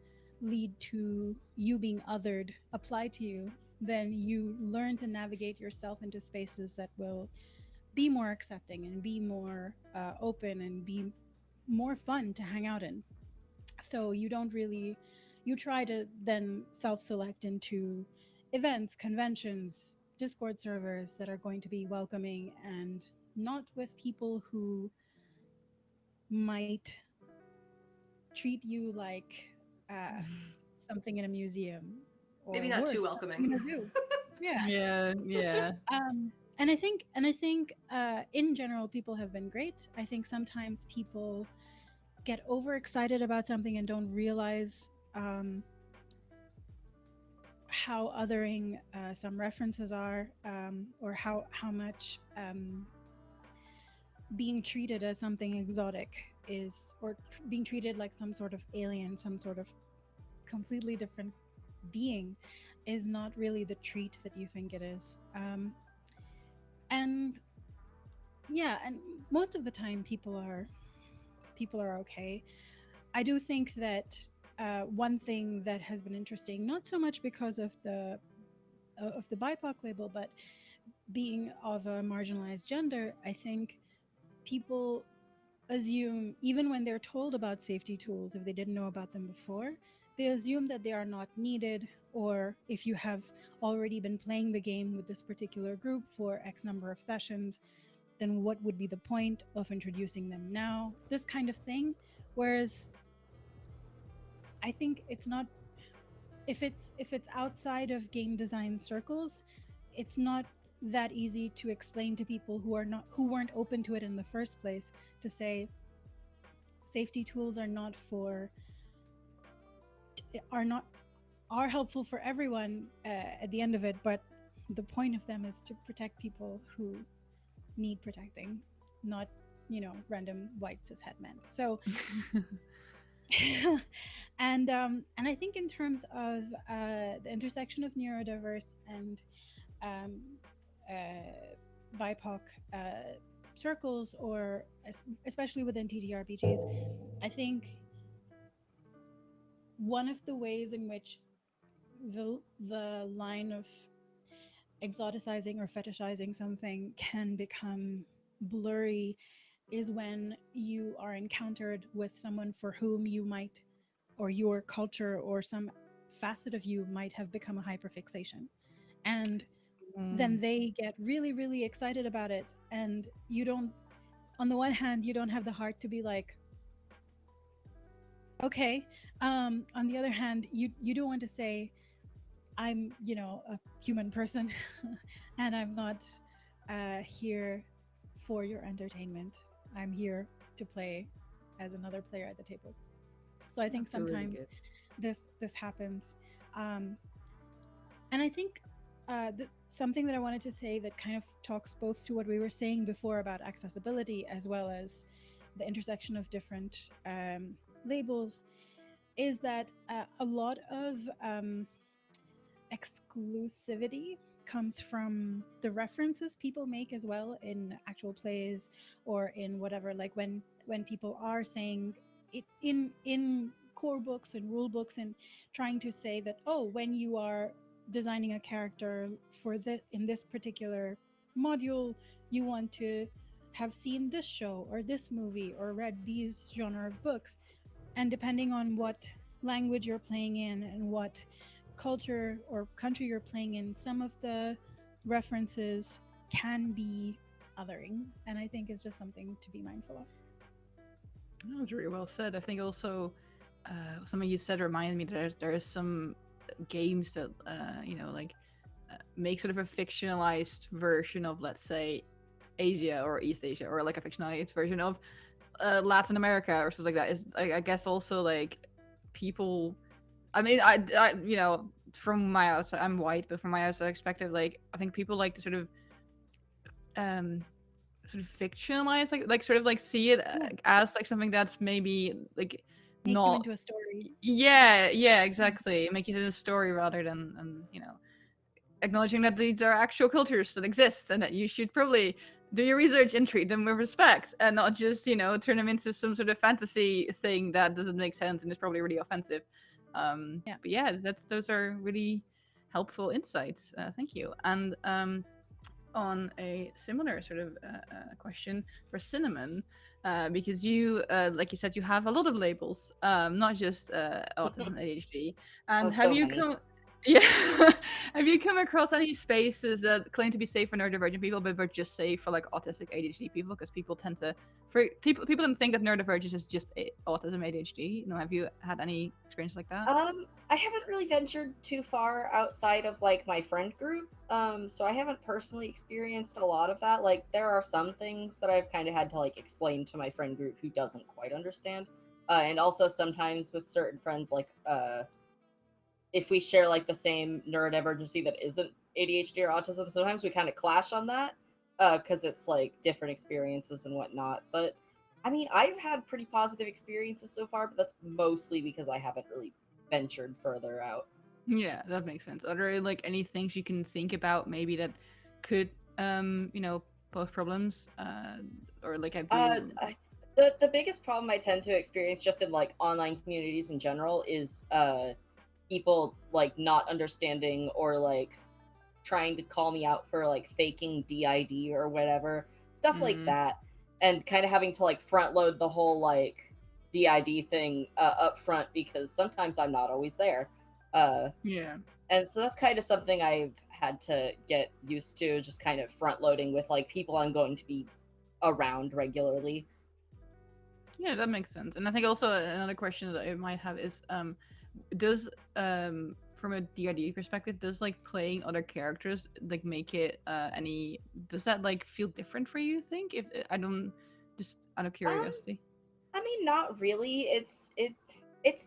lead to you being othered apply to you, then you learn to navigate yourself into spaces that will be more accepting and be more open and be more fun to hang out in. So you try to then self-select into events, conventions, Discord servers that are going to be welcoming and not with people who might treat you like something in a museum, or Maybe not worse, too welcoming. in a zoo. Yeah. And I think in general people have been great. I think sometimes people get overexcited about something and don't realize how othering some references are, or how much being treated as something exotic is, or being treated like some sort of alien, some sort of completely different being, is not really the treat that you think it is. And most of the time people are okay. I do think that one thing that has been interesting, not so much because of the BIPOC label, but being of a marginalized gender, I think people assume, even when they're told about safety tools, if they didn't know about them before, they assume that they are not needed, or if you have already been playing the game with this particular group for X number of sessions, then what would be the point of introducing them now? This kind of thing. Whereas I think it's not, if it's outside of game design circles, it's not that easy to explain to people who weren't open to it in the first place, to say safety tools are helpful for everyone at the end of it, but the point of them is to protect people who need protecting, not random white cishet men. So and I think in terms of the intersection of neurodiverse and BIPOC circles, or especially within TTRPGs, I think one of the ways in which the line of exoticizing or fetishizing something can become blurry is when you are encountered with someone for whom you might, or your culture or some facet of you might have become a hyperfixation, and then they get really, really excited about it, and you don't, on the one hand, you don't have the heart to be like, okay, on the other hand, you do want to say, I'm a human person and I'm not here for your entertainment. I'm here to play as another player at the table. So I think That's really sometimes good. this happens. And I think something that I wanted to say that kind of talks both to what we were saying before about accessibility as well as the intersection of different labels is that a lot of exclusivity comes from the references people make as well in actual plays or in whatever, like when people are saying it in core books and rule books and trying to say that, oh, when you are designing a character for in this particular module, you want to have seen this show or this movie or read these genre of books, and depending on what language you're playing in and what culture or country you're playing in, some of the references can be othering, and I think it's just something to be mindful of. That was really well said. I think also something you said reminded me that there is some games that make sort of a fictionalized version of, let's say, Asia or East Asia, or like a fictionalized version of Latin America or something like that. Is I guess also like people. I mean, I from my outside, I'm white, but from my outside perspective, like I think people like to sort of fictionalize, like sort of like see it as like something that's maybe like Make not you into a story. yeah, exactly. Make it into a story rather than acknowledging that these are actual cultures that exist and that you should probably do your research and treat them with respect and not just turn them into some sort of fantasy thing that doesn't make sense and is probably really offensive. But yeah, those are really helpful insights. Thank you. And on a similar sort of question for Cinnamon, because you, like you said, you have a lot of labels, not just autism and ADHD. And have so you many. yeah, have you come across any spaces that claim to be safe for neurodivergent people, but are just safe for like autistic ADHD people? Because people tend to, people don't think that neurodivergence is just autism ADHD. Have you had any experience like that? I haven't really ventured too far outside of like my friend group. So I haven't personally experienced a lot of that. Like there are some things that I've kind of had to like explain to my friend group who doesn't quite understand. And also sometimes with certain friends, like if we share like the same neurodivergency that isn't ADHD or autism, sometimes we kind of clash on that because it's like different experiences and whatnot. But I mean, I've had pretty positive experiences so far, but that's mostly because I haven't really ventured further out. Yeah, that makes sense. Are there like any things you can think about maybe that could pose problems or like have you... The biggest problem I tend to experience just in like online communities in general is people like not understanding or like trying to call me out for like faking DID or whatever stuff like that, and kind of having to like front load the whole like DID thing up front because sometimes I'm not always there. Yeah. And so that's kind of something I've had to get used to, just kind of front loading with like people I'm going to be around regularly. Yeah, that makes sense. And I think also another question that I might have is does from a DID perspective, does like playing other characters like make it does that like feel different for you, think? If I don't, just out of curiosity. I mean, not really. It's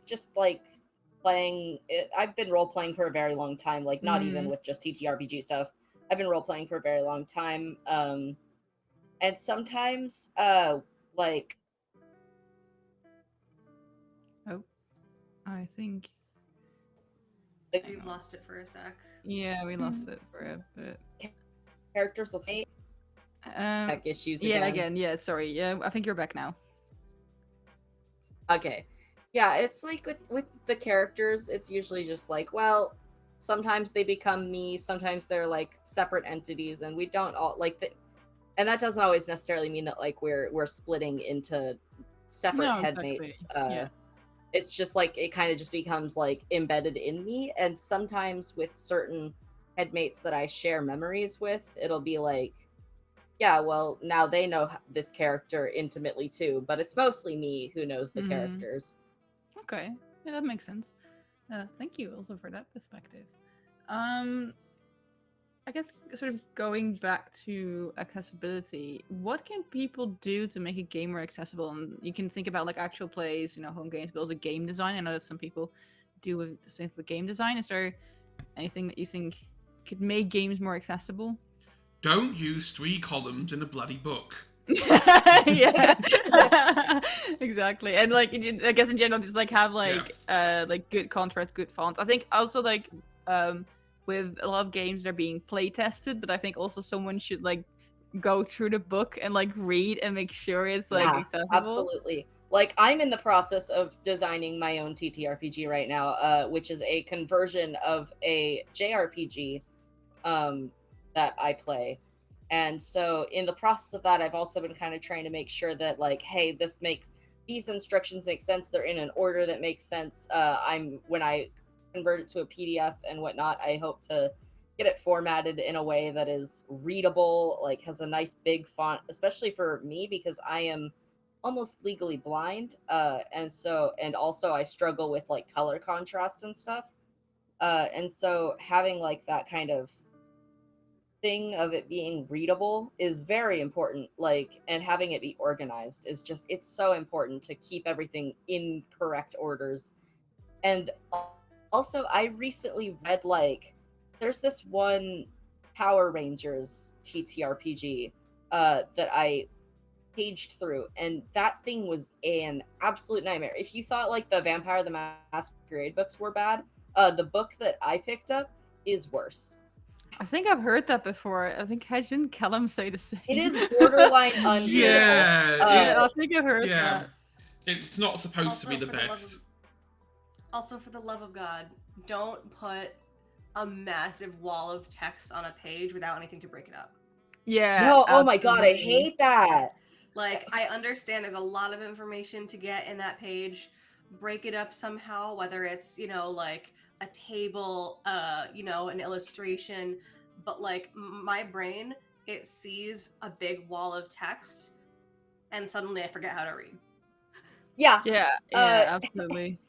just like playing I've been role playing for a very long time, like not even with just TTRPG stuff. I've been role playing for a very long time. And sometimes like I think We lost it for a sec. yeah, we lost it for a bit. Characters will face tech issues yeah, again. yeah, sorry. Yeah, I think you're back now. Okay. Yeah, it's like with the characters, it's usually just like, well, sometimes they become me, sometimes they're like separate entities, and we don't all like and that doesn't always necessarily mean that like we're splitting into separate headmates. Yeah. It's just like it kind of just becomes like embedded in me, and sometimes with certain headmates that I share memories with, it'll be like, yeah, well, now they know this character intimately too, but it's mostly me who knows the characters. Okay, yeah, that makes sense. Thank you also for that perspective. I guess sort of going back to accessibility, what can people do to make a game more accessible? And you can think about like actual plays, home games, but also game design. I know that some people do with stuff with game design? Is there anything that you think could make games more accessible? Don't use 3 columns in a bloody book. Yeah. Exactly. And like I guess in general just like have like good contrast, good fonts. I think also like with a lot of games they're being play tested, but I think also someone should like go through the book and like read and make sure it's like accessible. Absolutely. Like I'm in the process of designing my own TTRPG right now, which is a conversion of a JRPG that I play. And so in the process of that, I've also been kind of trying to make sure that like, hey, these instructions make sense. They're in an order that makes sense. When I convert it to a PDF and whatnot, I hope to get it formatted in a way that is readable, like has a nice big font, especially for me because I am almost legally blind. And also I struggle with like color contrast and stuff. And so having like that kind of thing of it being readable is very important, like, and having it be organized is just, it's so important to keep everything in correct orders. And also I recently read like there's this one Power Rangers TTRPG that I paged through, and that thing was an absolute nightmare. If you thought like the Vampire the Masquerade books were bad, the book that I picked up is worse. I think I've heard that before. I think didn't Callum say the same. It is borderline unreadable. Yeah, I think I've heard that. It's not supposed to be the for best. Also, for the love of God, don't put a massive wall of text on a page without anything to break it up. Yeah. No, oh my god, I hate that. Like, I understand there's a lot of information to get in that page. Break it up somehow, whether it's, you know, like a table, you know, an illustration. But like my brain, it sees a big wall of text and suddenly I forget how to read. Yeah. Yeah, absolutely.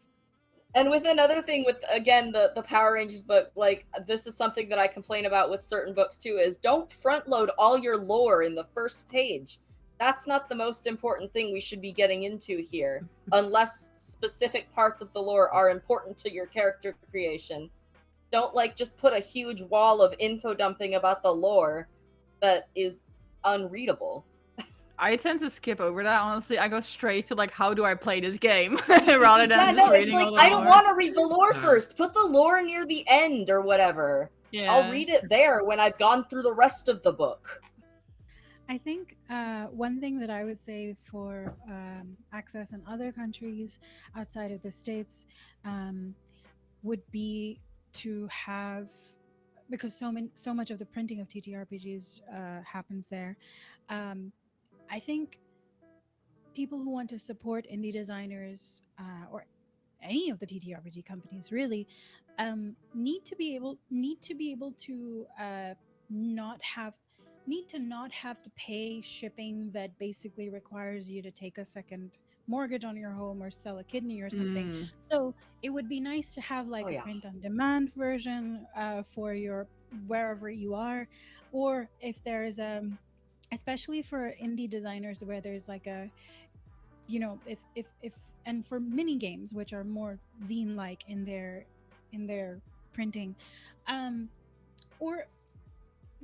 And with another thing with, again, the Power Rangers book, like, this is something that I complain about with certain books too, is don't front load all your lore in the first page. That's not the most important thing we should be getting into here, unless specific parts of the lore are important to your character creation. Don't, like, just put a huge wall of info dumping about the lore that is unreadable. I tend to skip over that, honestly. I go straight to, like, how do I play this game? Rather than reading all the I don't lore. want to read the lore first. Put the lore near the end or whatever. Yeah. I'll read it there when I've gone through the rest of the book. I think one thing that I would say for access in other countries outside of the States would be to have, because so much of the printing of TTRPGs happens there. I think people who want to support indie designers or any of the TTRPG companies really need to be able to not have to pay shipping that basically requires you to take a second mortgage on your home or sell a kidney or something. So it would be nice to have like a print on demand version for your wherever you are, or if there's especially for indie designers where there's like a, you know, if and for mini games which are more zine like in their printing, or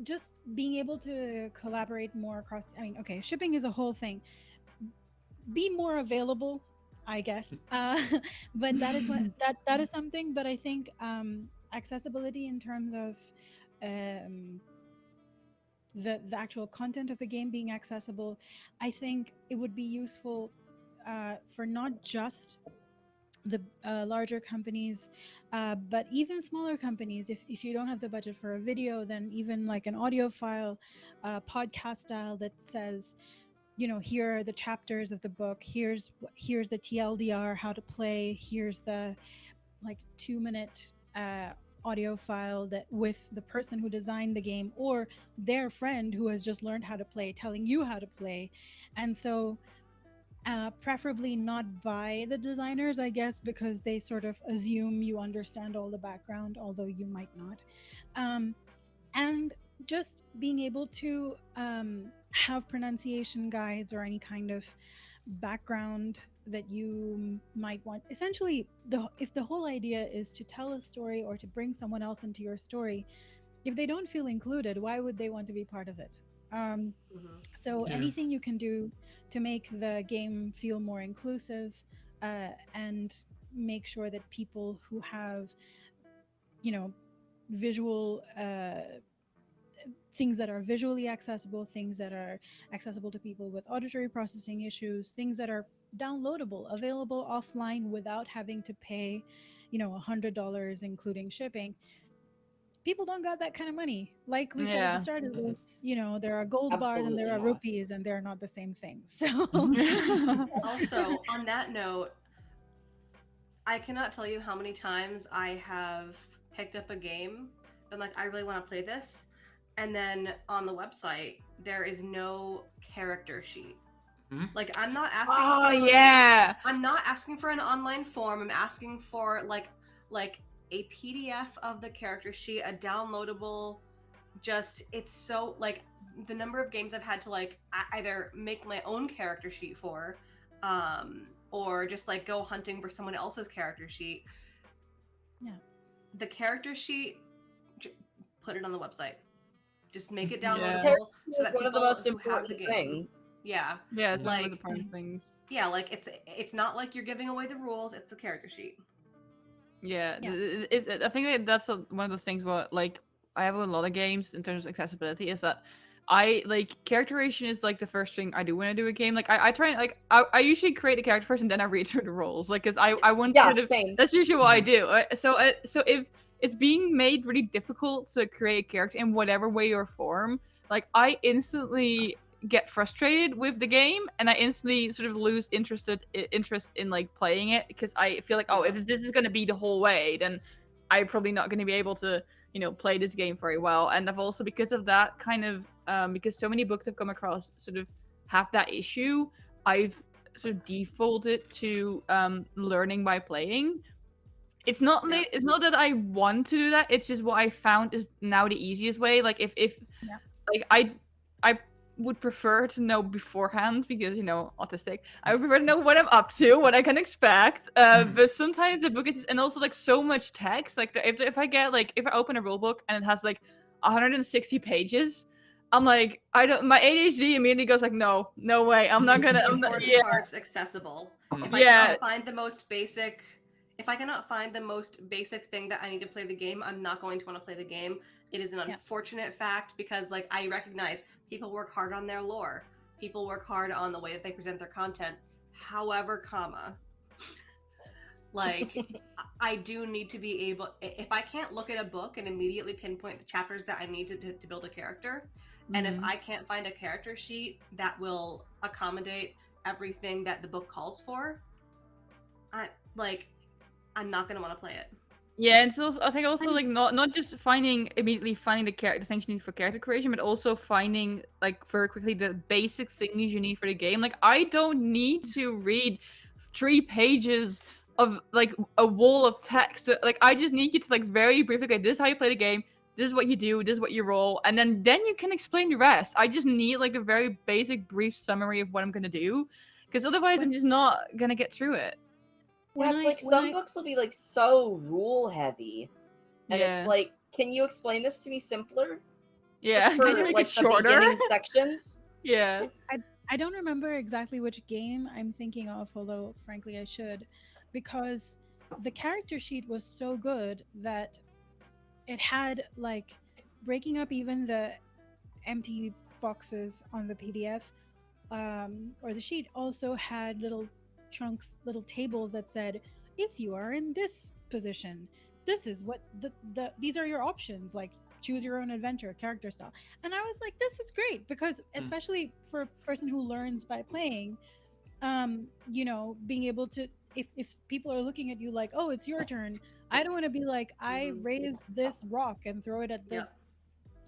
just being able to collaborate more across, I mean, okay, shipping is a whole thing, be more available, I guess, but that is what that is something. But I think accessibility in terms of the actual content of the game being accessible, I think it would be useful for not just the larger companies, but even smaller companies. If you don't have the budget for a video, then even like an audio file, podcast style that says, you know, here are the chapters of the book, here's the TLDR, how to play, here's the like 2-minute audio file that with the person who designed the game or their friend who has just learned how to play telling you how to play. And so preferably not by the designers, I guess, because they sort of assume you understand all the background, although you might not. And just being able to have pronunciation guides or any kind of background that you might want. Essentially, if the whole idea is to tell a story or to bring someone else into your story, if they don't feel included, why would they want to be part of it? So Yeah. anything you can do to make the game feel more inclusive, and make sure that people who have, visual things that are visually accessible, things that are accessible to people with auditory processing issues, things that are downloadable, available offline without having to pay, $100 including shipping. People don't got that kind of money. Like we said at the Yeah. start of this, there are gold bars and there Absolutely are not. rupees, and they're not the same thing. So Also, on that note, I cannot tell you how many times I have picked up a game and like I really want to play this, and then on the website there is no character sheet. Mhm. Like I'm not asking Oh for yeah. I'm not asking for an online form. I'm asking for like a PDF of the character sheet, a downloadable. Just it's so like the number of games I've had to like either make my own character sheet for, or just like go hunting for someone else's character sheet. Yeah. The character sheet, put it on the website. Just make it Yeah. downloadable so that One of the people most who have the important game. things. Yeah. Yeah, it's one of Like- the important things. Yeah, like it's not like you're giving away the rules, it's the character sheet. Yeah, Yeah. I think that that's one of those things where like I have a lot of games in terms of accessibility is that I like characterization is like the first thing I do when I do a game. Like I try and like I usually create a character first and then I read through the rules. Like because I want Yeah, sort of same. that's usually what I do. So if it's being made really difficult to create a character in whatever way or form, like I instantly get frustrated with the game and I instantly sort of lose interest in like playing it because I feel like, oh, if this is going to be the whole way, then I'm probably not going to be able to play this game very well. And I've also, because of that kind of because so many books I've come across sort of have that issue, I've sort of defaulted to learning by playing. It's not Yeah. it's not that I want to do that, it's just what I found is now the easiest way. Like if Yeah. like I would prefer to know beforehand because autistic. I would prefer to know what I'm up to, what I can expect. But sometimes the book is and also like so much text. Like if I open a rule book and it has like 160 pages, I'm like my ADHD immediately goes like no way. I'm not gonna. I'm not, Important parts accessible. If I Yeah. cannot find the most basic, if I cannot find the most basic thing that I need to play the game, I'm not going to want to play the game. It is an Yeah. unfortunate fact because like I recognize people work hard on their lore. People work hard on the way that they present their content. However, like I do need to be able, if I can't look at a book and immediately pinpoint the chapters that I need to build a character, and if I can't find a character sheet that will accommodate everything that the book calls for, I'm not gonna want to play it. Yeah, and it's also, I think also like not just immediately finding the character things you need for character creation, but also finding like very quickly the basic things you need for the game. Like I don't need to read 3 pages of like a wall of text. Like I just need you to like very briefly, okay, this is how you play the game, this is what you do, this is what you roll, and then you can explain the rest. I just need like a very basic brief summary of what I'm gonna do, because otherwise I'm just not gonna get through it. Yeah, it's like some books will be like so rule heavy, and Yeah. it's like, can you explain this to me simpler? Yeah, Just for can you make like it the shorter? beginning sections. Yeah. I don't remember exactly which game I'm thinking of, although frankly I should, because the character sheet was so good that it had like breaking up even the empty boxes on the PDF, or the sheet also had little chunks, little tables that said, if you are in this position, this is what these are your options, like choose your own adventure, character style. And I was like, this is great, because especially for a person who learns by playing, being able to, if people are looking at you like, oh, it's your turn, I don't want to be like, I raise this rock and throw it at the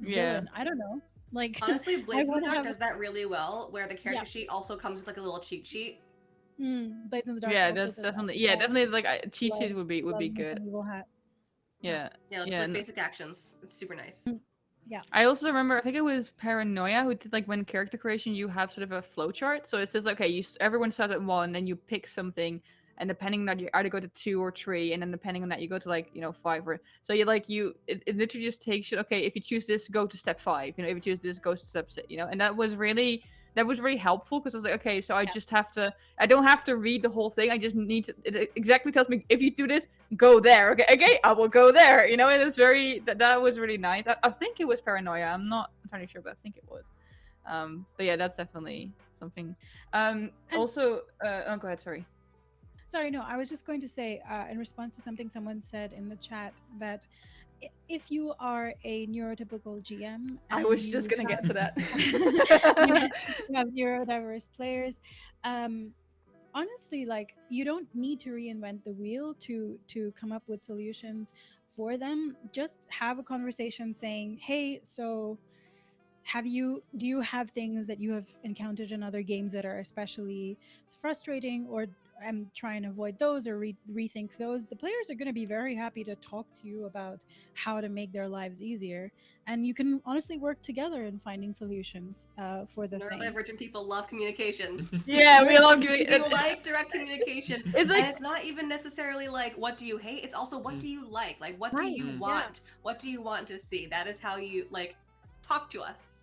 villain. I don't know. Like Honestly, Blades in the wanna Dark have- does that really well, where the character sheet also comes with like a little cheat sheet. Blades in the Dark. Yeah, also that's does that. definitely like cheat sheet would be Love me some good. Evil Hat. Yeah. Yeah, just Yeah, like no- basic actions. It's super nice. I also remember, I think it was Paranoia who did like when character creation, you have sort of a flow chart. So it says, okay, everyone starts at 1, and then you pick something, and depending on that, you either go to 2 or 3, and then depending on that, you go to like 5 or so. It literally just takes you. Okay, if you choose this, go to step 5. If you choose this, go to step 6. And that was really helpful because I was like, okay, so I don't have to read the whole thing. I just need to. It exactly tells me if you do this, go there. Okay, I will go there. And it's very that was really nice. I think it was Paranoia. I'm not entirely sure, but I think it was. But yeah, that's definitely something. Also, oh, go ahead. Sorry. Sorry, no, I was just going to say, in response to something someone said in the chat, that if you are a neurotypical GM, I was just gonna get to that. you have neurodiverse players. Honestly, like, you don't need to reinvent the wheel to come up with solutions for them. Just have a conversation saying, hey, so do you have things that you have encountered in other games that are especially frustrating, or try and avoid those or rethink those? The players are going to be very happy to talk to you about how to make their lives easier, and you can honestly work together in finding solutions for the thing. Neurodivergent people love communication. Yeah, we love communication. We like direct communication. It's like, and it's not even necessarily like, what do you hate? It's also, what do you like? Like, what do you want? What do you want to see? That is how you, like, talk to us.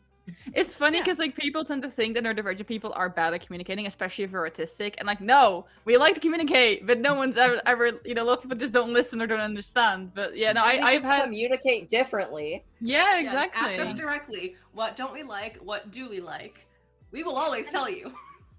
It's funny because like people tend to think that neurodivergent people are bad at communicating, especially if we're autistic. And like, no, we like to communicate, but no one's ever a lot of people just don't listen or don't understand. But yeah, no, I've had communicate differently. Yeah, exactly. Ask us directly. What don't we like? What do we like? We will always tell you.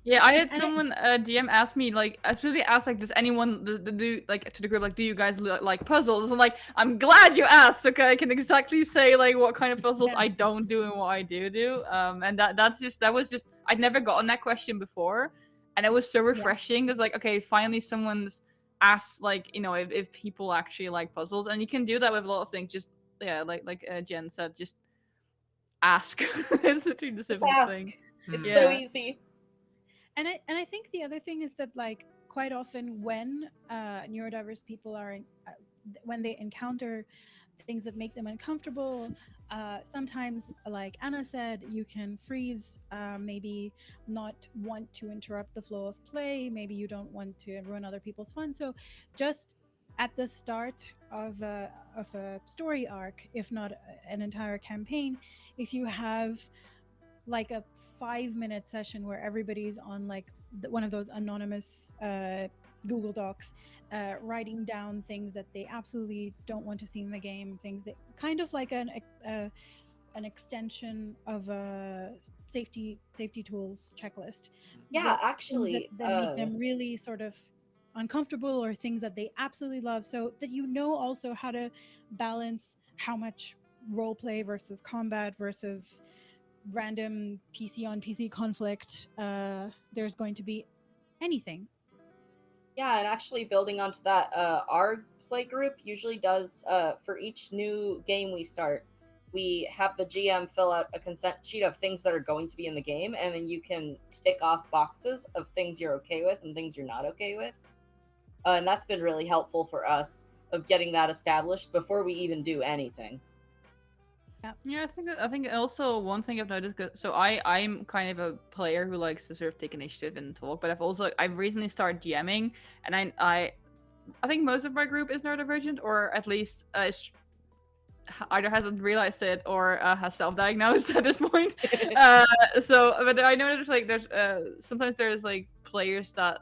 Yeah, I had someone DM ask me, like, I specifically asked, like, does anyone do like to the group, like, do you guys like puzzles? I'm like, I'm glad you asked. Okay, I can exactly say like what kind of puzzles I don't do and what I do. And that was just I'd never gotten that question before, and it was so refreshing because like, okay, finally someone's asked like if people actually like puzzles, and you can do that with a lot of things. Just like Jen said, just ask. It's literally the simplest thing. It's so easy. And I think the other thing is that, like, quite often when neurodiverse people are when they encounter things that make them uncomfortable, sometimes, like Anna said, you can freeze, maybe not want to interrupt the flow of play, maybe you don't want to ruin other people's fun. So just at the start of a story arc, if not an entire campaign, if you have like a 5-minute session where everybody's on like one of those anonymous Google Docs, writing down things that they absolutely don't want to see in the game, things that kind of like an extension of a safety tools checklist. Yeah, actually, that make them really sort of uncomfortable, or things that they absolutely love, so that also how to balance how much role play versus combat versus random PC on PC conflict there's going to be anything. Yeah, and actually building onto that, our play group usually does, for each new game we start, we have the GM fill out a consent sheet of things that are going to be in the game, and then you can tick off boxes of things you're okay with and things you're not okay with. And that's been really helpful for us of getting that established before we even do anything. Yeah, I think also one thing I've noticed, so I'm kind of a player who likes to sort of take initiative and talk, but I've recently started GMing, and I think most of my group is neurodivergent, or at least either hasn't realized it or has self-diagnosed at this point. But I know there's sometimes there's like players that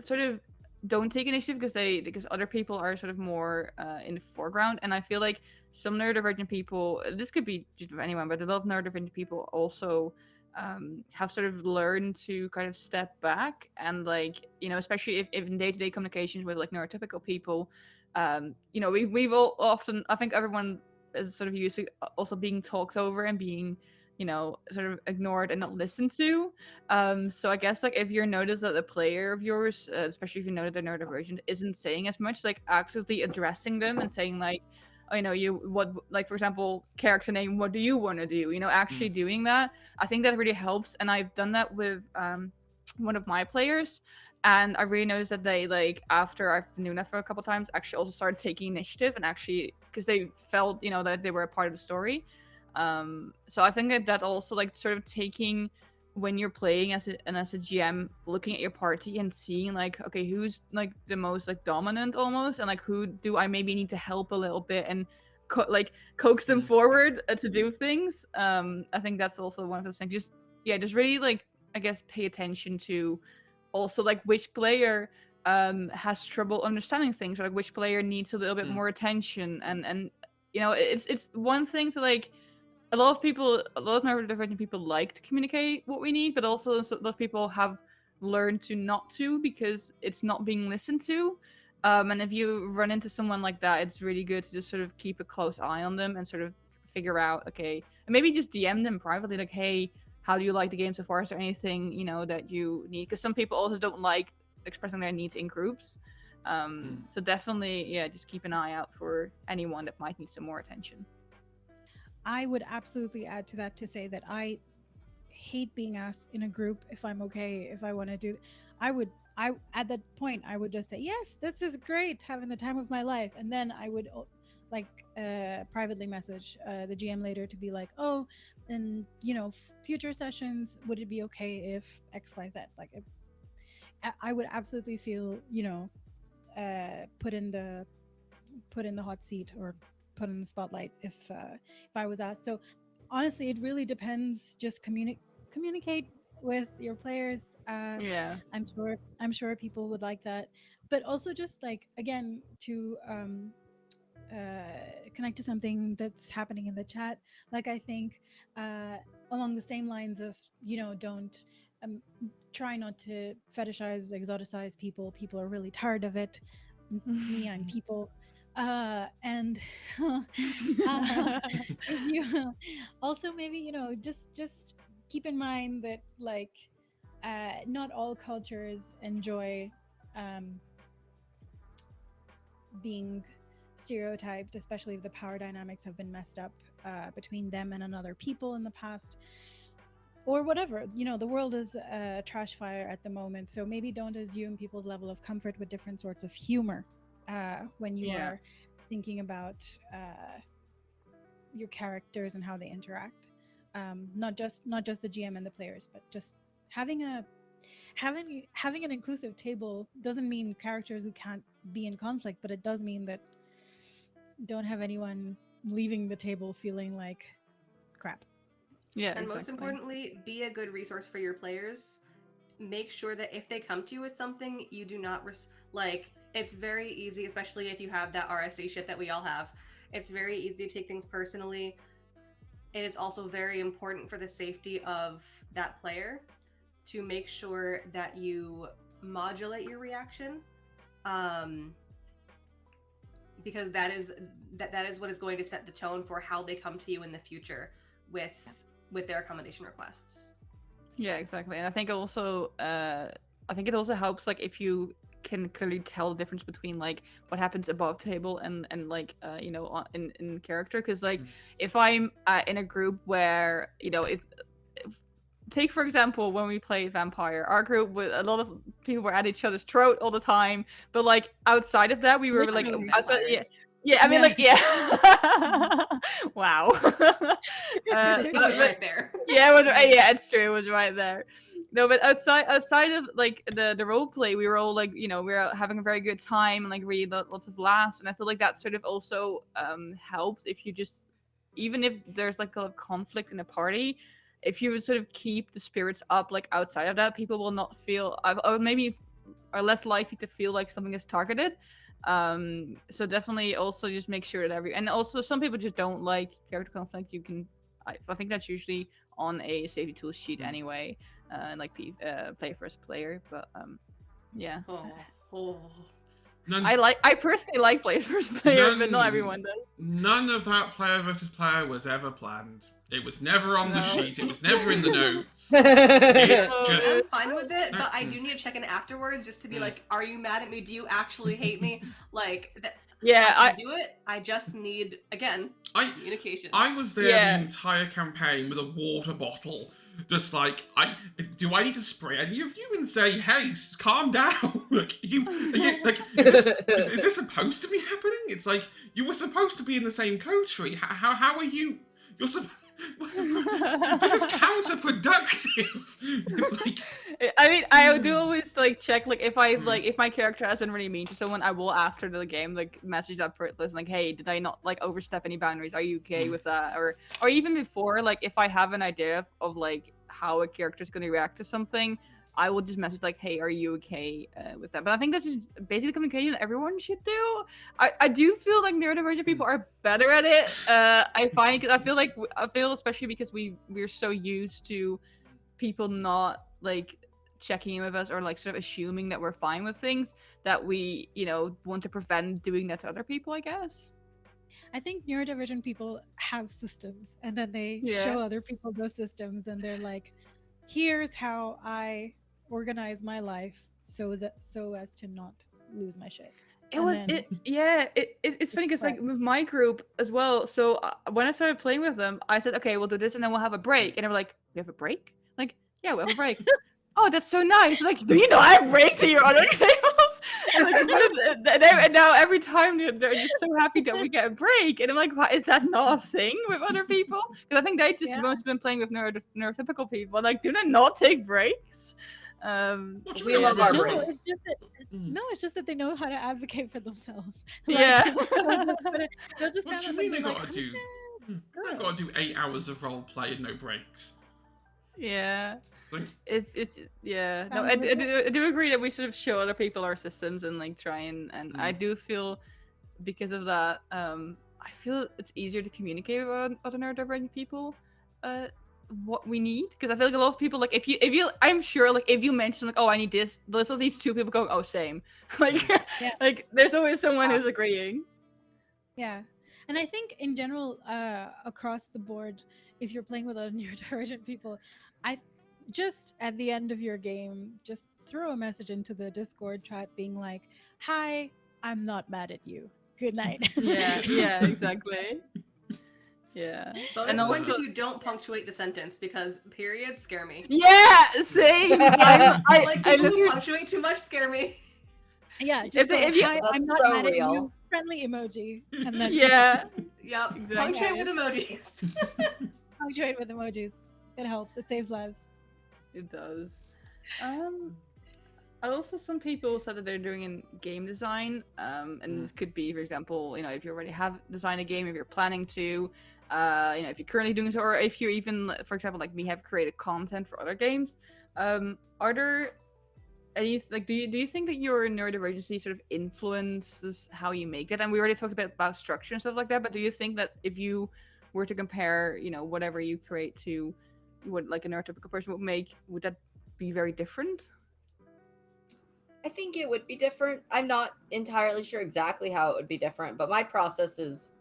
sort of don't take initiative because other people are sort of more in the foreground, and I feel like some neurodivergent people, this could be just anyone, but a lot of neurodivergent people also have sort of learned to kind of step back, and like especially if in day-to-day communications with like neurotypical people, we've all often, I think everyone is sort of used to also being talked over and being sort of ignored and not listened to. So I guess like if you notice that a player of yours, especially if you know that they're neurodivergent, isn't saying as much, like actively addressing them and saying like, like for example, character name, what do you want to do? Actually doing that, I think that really helps. And I've done that with one of my players, and I really noticed that they, like, after I've been doing that for a couple times, actually also started taking initiative, and actually, because they felt, you know, that they were a part of the story. So I think that also, like, sort of taking, when you're playing as a GM, looking at your party and seeing, like, okay, who's like the most like dominant almost, and like who do I maybe need to help a little bit and coax them forward to do things. I think that's also one of those things. Just really, like, I guess, pay attention to also, like, which player has trouble understanding things, or like which player needs a little bit more attention, and you know, it's one thing to, like, a lot of neurodivergent people like to communicate what we need, but also a lot of people have learned to not to, because it's not being listened to. And if you run into someone like that, it's really good to just sort of keep a close eye on them and sort of figure out, okay, and maybe just DM them privately, like, hey, how do you like the game so far? Is there anything, you know, that you need? Because some people also don't like expressing their needs in groups. So definitely, yeah, just keep an eye out for anyone that might need some more attention. I would absolutely add to that to say that I hate being asked in a group if I'm okay, if I want to do. I at that point I would just say, yes, this is great, having the time of my life, and then I would privately message the GM later to be like, oh, and you know, future sessions, would it be okay if XYZ? Like, I would absolutely feel, you know, put in the hot seat or put in the spotlight if I was asked. So honestly, it really depends. Just communicate with your players. Yeah, I'm sure people would like that, but also just, like, again, to connect to something that's happening in the chat. Like, I think along the same lines of, you know, don't try not to fetishize, exoticize people. People are really tired of it. It's me, I'm people. And if you also, maybe, you know, just keep in mind that, like, not all cultures enjoy being stereotyped, especially if the power dynamics have been messed up between them and another people in the past, or whatever. You know, the world is a trash fire at the moment, so maybe don't assume people's level of comfort with different sorts of humor when you are thinking about your characters and how they interact. Not just the GM and the players, but just having an inclusive table doesn't mean characters who can't be in conflict, but it does mean that don't have anyone leaving the table feeling like crap. Yeah, and exactly. Most importantly, be a good resource for your players. Make sure that if they come to you with something, you do not like, it's very easy, especially if you have that RSD shit that we all have. It's very easy to take things personally. It is also very important for the safety of that player to make sure that you modulate your reaction, because that is what is going to set the tone for how they come to you in the future with their accommodation requests. Yeah, exactly. And I think also it also helps, like, if you can clearly tell the difference between, like, what happens above table and like you know, in character, because, like, if I'm in a group where, you know, if take, for example, when we played Vampire, our group, with a lot of people were at each other's throat all the time, but, like, outside of that, we were like, outside, I mean, like, wow. It was right there. Yeah, it was, yeah, it's true, it was right there. No, but outside of, like, the role play, we were all, like, you know, we were having a very good time and, like, really lots of laughs, and I feel like that sort of also helps if you just, even if there's, like, a lot of conflict in a party, if you would sort of keep the spirits up, like, outside of that, people will not feel, or maybe are less likely to feel like something is targeted. So definitely also just make sure that and also some people just don't like character conflict. You can, I think that's usually on a safety tools sheet anyway, like play first player, but yeah. I personally like play first player, but not everyone does. None of that player versus player was ever planned. It was never on the sheet. It was never in the notes. I'm fine with it, but I do need to check in afterwards just to be like, are you mad at me? Do you actually hate me? Like, I can do it. I just need, again, communication. I was there the entire campaign with a water bottle, Just like, do I need to spray any of you and say, hey, calm down? Like, like, is this supposed to be happening? It's like, you were supposed to be in the same country. How are you? You're supposed. This is counterproductive. It's like, I mean, I do always like check like if I like if my character has been really mean to someone, I will after the game like message that person like, hey, did I not like overstep any boundaries? Are you okay with that? Or even before, like if I have an idea of like how a character is going to react to something, I will just message like, hey, are you okay with that? But I think that's just basically communication everyone should do. I do feel like neurodivergent people are better at it. I find, because I feel especially because we're so used to people not like checking in with us or like sort of assuming that we're fine with things, that we, you know, want to prevent doing that to other people, I guess. I think neurodivergent people have systems, and then they show other people those systems, and they're like, here's how I organize my life so as to not lose my shit. It's funny because like with my group as well, so when I started playing with them, I said, okay, we'll do this and then we'll have a break, and they were like, we have a break? Like, yeah, we have a break. Oh, that's so nice. Like, do you know I have breaks in your other tables? And, like, and now every time they're just so happy that we get a break. And I'm like, why is that not a thing with other people? Because I think they just most been playing with neurotypical people. Like, do they not take breaks? We love our breaks. It's just that they know how to advocate for themselves. Yeah. They'll just stand up and be like, I gotta do 8 hours of role play and no breaks. Yeah. Like, it's yeah. No, I do agree that we sort of show other people our systems and like try and I do feel because of that, I feel it's easier to communicate with other neurodivergent people what we need, because I feel like a lot of people, like if you I'm sure like if you mention like, oh, I need this, there's at least 2 people going, oh, same. Like like there's always someone who's agreeing. Yeah. And I think in general, across the board, if you're playing with other neurodivergent people, just at the end of your game, just throw a message into the Discord chat being like, hi, I'm not mad at you. Good night. Yeah, exactly. Yeah. Bonus points if you don't punctuate the sentence, because periods scare me. Yeah, same. Like people who punctuate too much scare me. Yeah, just hi, I'm not mad at you. Friendly emoji. And then yep. Exactly. Punctuate with emojis. Punctuate with emojis. It helps. It saves lives. It does. Also, some people said that they're doing in game design, and this could be, for example, you know, if you already have designed a game, if you're planning to, you know, if you're currently doing so, or if you're even, for example, like me, have created content for other games. Are there any like, do you think that your neurodivergency sort of influences how you make it? And we already talked about structure and stuff like that, but do you think that if you were to compare, you know, whatever you create to what like a neurotypical person would make, would that be very different? I think it would be different. I'm not entirely sure exactly how it would be different, but my process is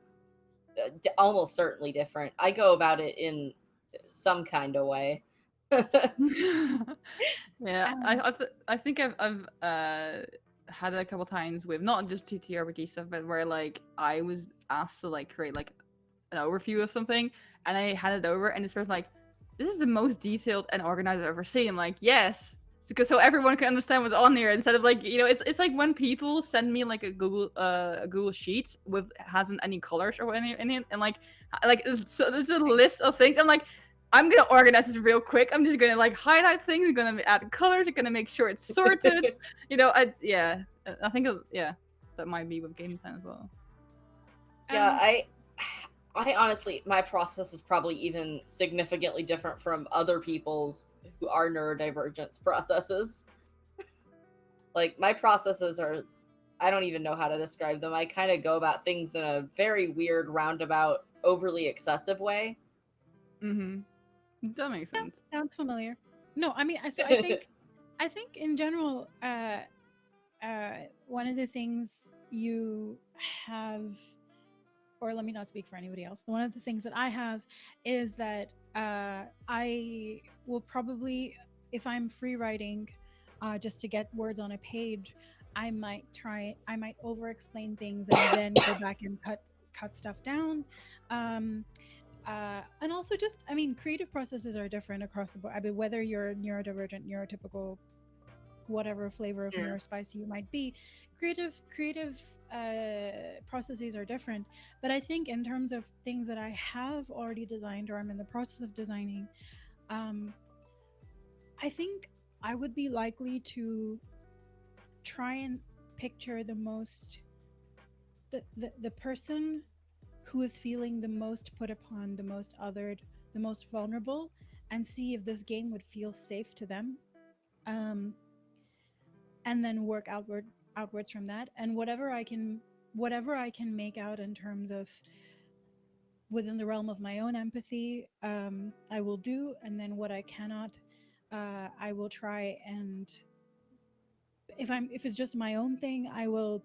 almost certainly different. I go about it in some kind of way. Yeah, I think I've had it a couple times with not just TTRPG stuff, but where like I was asked to like create like an overview of something, and I handed it over, and this person like, this is the most detailed and organized I've ever seen. I'm like, yes, because so everyone can understand what's on here, instead of like, you know, it's like when people send me like a Google Sheet with hasn't any colors or any in it, and like so there's a list of things. I'm like, I'm gonna organize this real quick. I'm just gonna like highlight things. I'm gonna add colors. I'm gonna make sure it's sorted. You know, I think that might be with game design as well. Yeah, I honestly, my process is probably even significantly different from other people's who are neurodivergent processes. Like, my processes are, I don't even know how to describe them. I kind of go about things in a very weird, roundabout, overly excessive way. Mm-hmm. That makes sense. Yeah, sounds familiar. No, I mean, I think in general, one of the things you have, or let me not speak for anybody else. One of the things that I have is that I will probably, if I'm free writing, just to get words on a page, I might over explain things and then go back and cut stuff down. And also just, I mean, creative processes are different across the board. I mean, whether you're neurodivergent, neurotypical, whatever flavor of Yeah. neurospicy you might be, creative processes are different. But I think in terms of things that I have already designed or I'm in the process of designing, I think I would be likely to try and picture the most the person who is feeling the most put upon, the most othered, the most vulnerable, and see if this game would feel safe to them. And then work outwards from that. And whatever I can make out in terms of within the realm of my own empathy, I will do. And then what I cannot, I will try and if it's just my own thing, I will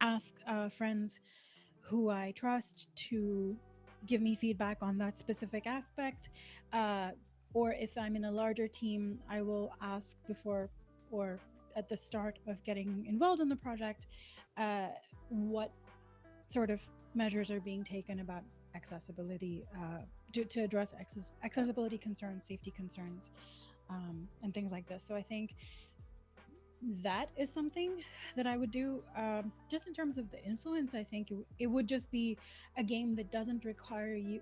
ask friends who I trust to give me feedback on that specific aspect. Or if I'm in a larger team, I will ask before or at the start of getting involved in the project what sort of measures are being taken about accessibility to address accessibility concerns, safety concerns, and things like this. So I think that is something that I would do. Just in terms of the influence, I think it would just be a game that doesn't require you.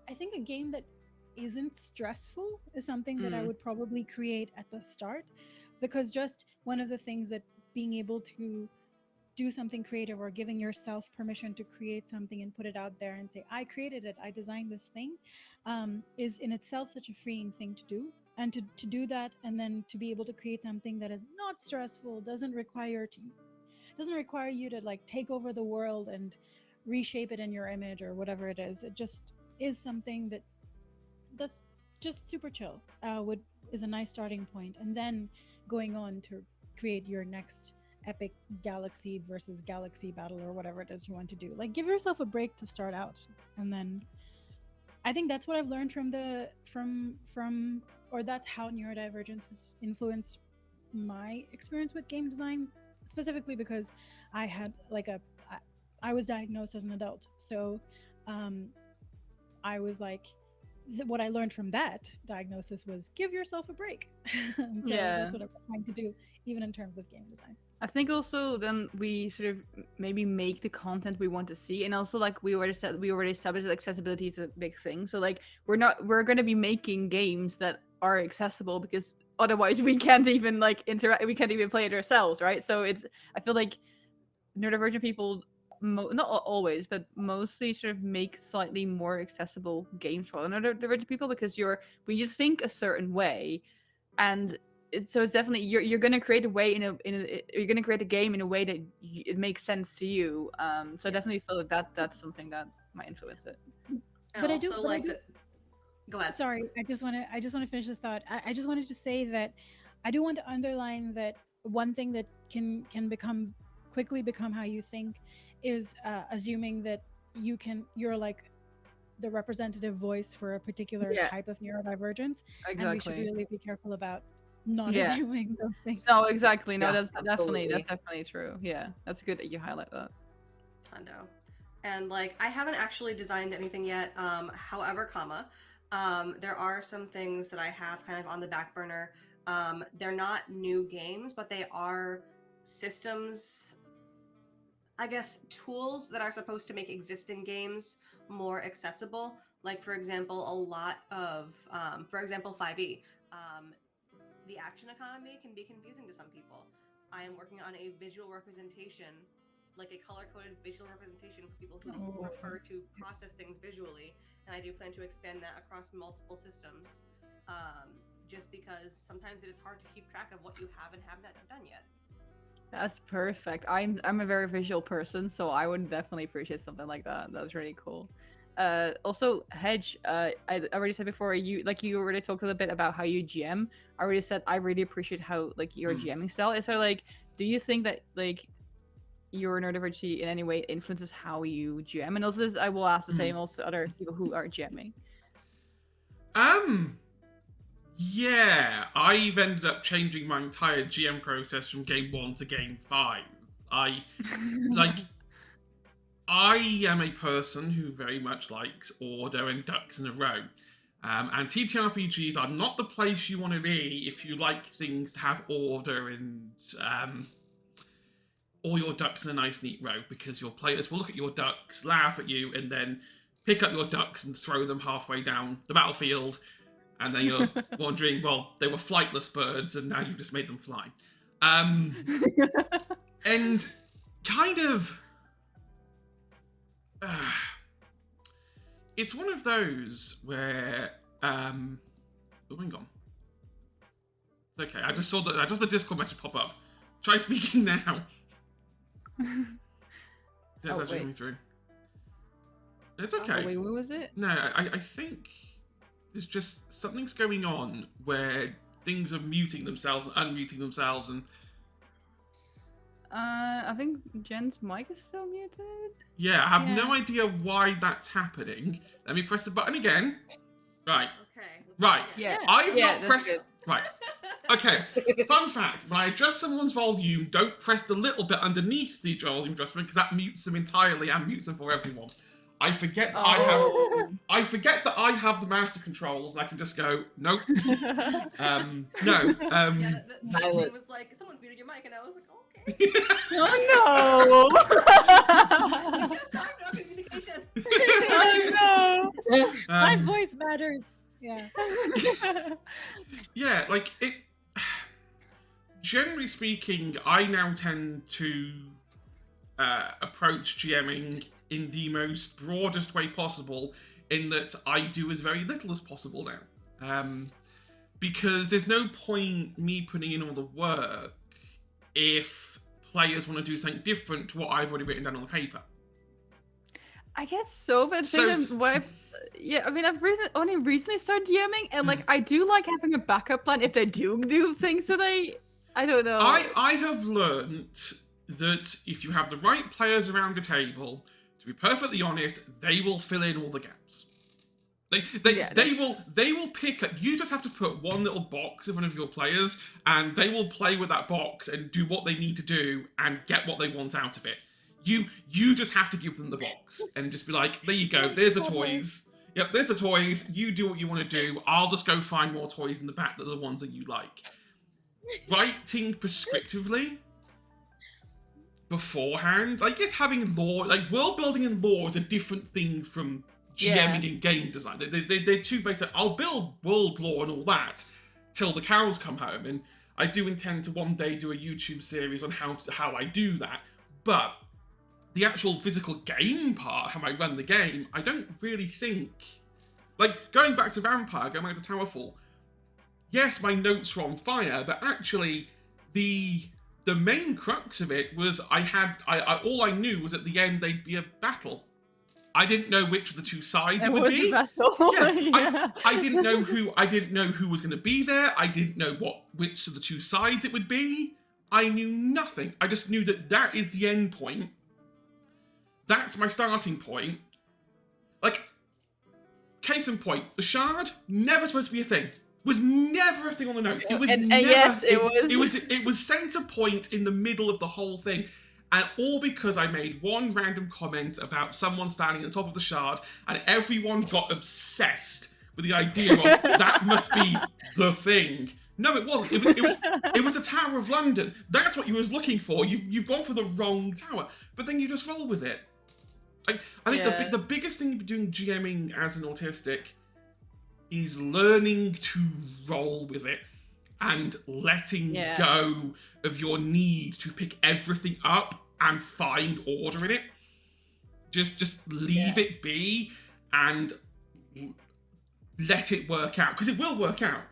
I think a game that isn't stressful is something that I would probably create at the start, because just one of the things that being able to do something creative or giving yourself permission to create something and put it out there and say, I created it, I designed this thing, is in itself such a freeing thing to do. And to do that, and then to be able to create something that is not stressful, doesn't require you to like take over the world and reshape it in your image or whatever it is. It just is something that's just super chill. Is a nice starting point, and then going on to create your next epic galaxy versus galaxy battle or whatever it is you want to do. Like, give yourself a break to start out, and then I think that's what I've learned or that's how neurodivergence has influenced my experience with game design, specifically because I had I was diagnosed as an adult. So I was like, what I learned from that diagnosis was give yourself a break. So that's what I'm trying to do, even in terms of game design. I think also then we sort of maybe make the content we want to see, and also like we already established that accessibility is a big thing. So like we're going to be making games that are accessible, because otherwise we can't even like interact, we can't even play it ourselves, right? So I feel like neurodivergent people, not always, but mostly sort of make slightly more accessible games for neurodivergent people, because when you think a certain way, and so it's definitely you're going to create a way you're going to create a game in a way that it makes sense to you. So I definitely feel that's something that might influence it. And But also, go ahead. Sorry, I just want to finish this thought. I just wanted to say that I do want to underline that one thing that can quickly become how you think is assuming that you're like the representative voice for a particular type of neurodivergence. Exactly. And we should really be careful about not assuming those things. No, exactly. No, Yeah, that's definitely true. Yeah, that's good that you highlight that. Hundo. And like, I haven't actually designed anything yet. However, there are some things that I have kind of on the back burner. They're not new games, but they are systems, I guess, tools that are supposed to make existing games more accessible. Like, for example, a lot of, for example, 5e. The action economy can be confusing to some people. I am working on a visual representation, like a color-coded visual representation for people who prefer to process things visually, and I do plan to expand that across multiple systems, just because sometimes it is hard to keep track of what you have and haven't done yet. That's perfect. I'm a very visual person, so I would definitely appreciate something like that. That's really cool. Also, Hedge, I already said before, you already talked a little bit about how you GM. I already said I really appreciate how like your GMing style is. So like, do you think that like your neurodiversity in any way influences how you GM? And also, I will ask the same also to other people who are GMing. Yeah, I've ended up changing my entire GM process from game 1 to game 5. I am a person who very much likes order and ducks in a row. And TTRPGs are not the place you want to be if you like things to have order and all your ducks in a nice neat row, because your players will look at your ducks, laugh at you, and then pick up your ducks and throw them halfway down the battlefield. And then you're wondering, well, they were flightless birds, and now you've just made them fly. And kind of... it's one of those where... oh, hang on. It's okay, I just saw the Discord message pop up. Try speaking now. That's actually coming through. It's okay. Oh, wait, what was it? No, I think there's just something's going on where things are muting themselves and unmuting themselves, and I think Jen's mic is still muted. yeah, I have no idea why that's happening. Let me press the button again. Right. Okay. Right. Yeah. I've Yeah, not that's pressed. good. Right. Okay. Fun fact: when I adjust someone's volume, don't press the little bit underneath the volume adjustment, because that mutes them entirely and mutes them for everyone. I forget that I forget that I have the master controls, and I can just go nope. No. Yeah, the was like, someone's muted your mic, and I was like, okay. Oh no! We just talked about communication. Oh no! My voice matters. Yeah. Yeah, like it. Generally speaking, I now tend to approach GMing in the most broadest way possible, in that I do as very little as possible now. Because there's no point me putting in all the work if players want to do something different to what I've already written down on the paper. I guess so, but yeah, I mean, I've only recently started DMing, and like, I do like having a backup plan if they do things that I don't know. I have learnt that if you have the right players around the table, to be perfectly honest, they will fill in all the gaps. They will pick up. You just have to put one little box in front of your players, and they will play with that box and do what they need to do and get what they want out of it. You just have to give them the box and just be like, there you go, there's the toys. Yep, there's the toys. You do what you want to do. I'll just go find more toys in the back that are the ones that you like. Writing prescriptively beforehand, I guess having lore, like world building and lore, is a different thing from GMing and game design. They're two very separate. I'll build world lore and all that till the cows come home, and I do intend to one day do a YouTube series on how I do that. But the actual physical game part, how I run the game, I don't really think... Like, going back to Vampire, going back to Towerfall, yes, my notes were on fire, but actually, the main crux of it was all I knew was at the end there'd be a battle. I didn't know which of the two sides it would be. A battle. Yeah, I didn't know who was going to be there. I didn't know which of the two sides it would be. I knew nothing. I just knew that is the end point. That's my starting point. Like, case in point, the shard, never supposed to be a thing. Was never a thing on the notes. It was never. Yes, it was. It was center point in the middle of the whole thing, and all because I made one random comment about someone standing on top of the shard, and everyone got obsessed with the idea of that must be the thing. No, it wasn't. It was the Tower of London. That's what you was looking for. You've gone for the wrong tower, but then you just roll with it. I think the biggest thing doing GMing as an autistic is learning to roll with it and letting go of your need to pick everything up and find order in it. Just leave it be and let it work out, because it will work out.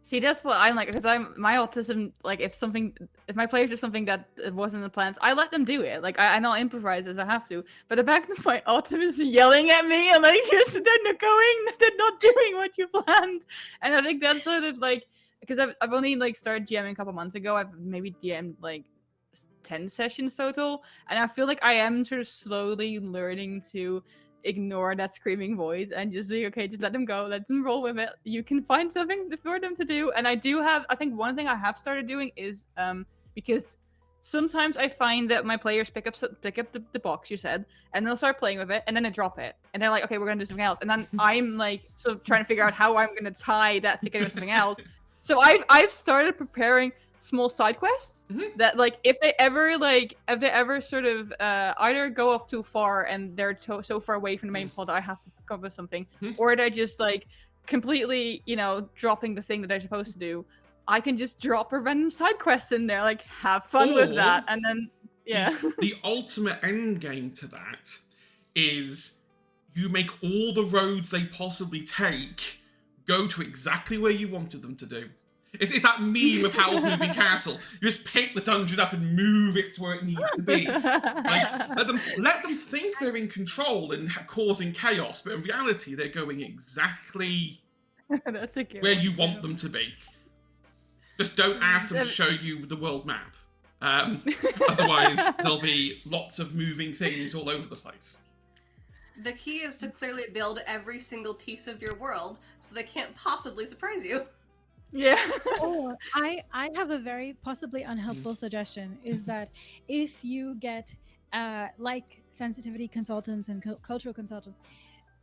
See, that's what I'm like, because my autism, like, if my players do something that wasn't in the plans, I let them do it. Like, and I'll improvise as I have to. But the back of my autism is yelling at me, and like, they're not doing what you planned. And I think that's sort of like, because I've only like started GMing a couple months ago. I've maybe DM'd like 10 sessions total, and I feel like I am sort of slowly learning to ignore that screaming voice and just say, okay, just let them go, let them roll with it. You can find something for them to do. And I think one thing I have started doing is because sometimes I find that my players pick up the box you said, and they'll start playing with it, and then they drop it, and they're like, okay, we're gonna do something else, and then I'm like, sort of trying to figure out how I'm gonna tie that together with something else. So I've started preparing small side quests that, like, if they ever sort of either go off too far and they're so far away from the main plot that I have to come up with something, or they're just like completely, you know, dropping the thing that they're supposed to do, I can just drop a random side quest in there, like, have fun with that, and then The ultimate end game to that is you make all the roads they possibly take go to exactly where you wanted them to do. It's that meme of Howl's Moving Castle. You just pick the dungeon up and move it to where it needs to be. Like, let them think they're in control and causing chaos, but in reality, they're going exactly That's a good where one, you want them to be. Just don't ask them to show you the world map. Otherwise, there'll be lots of moving things all over the place. The key is to clearly build every single piece of your world so they can't possibly surprise you. Yeah. Or I have a very possibly unhelpful suggestion, is that if you get like sensitivity consultants and cultural consultants,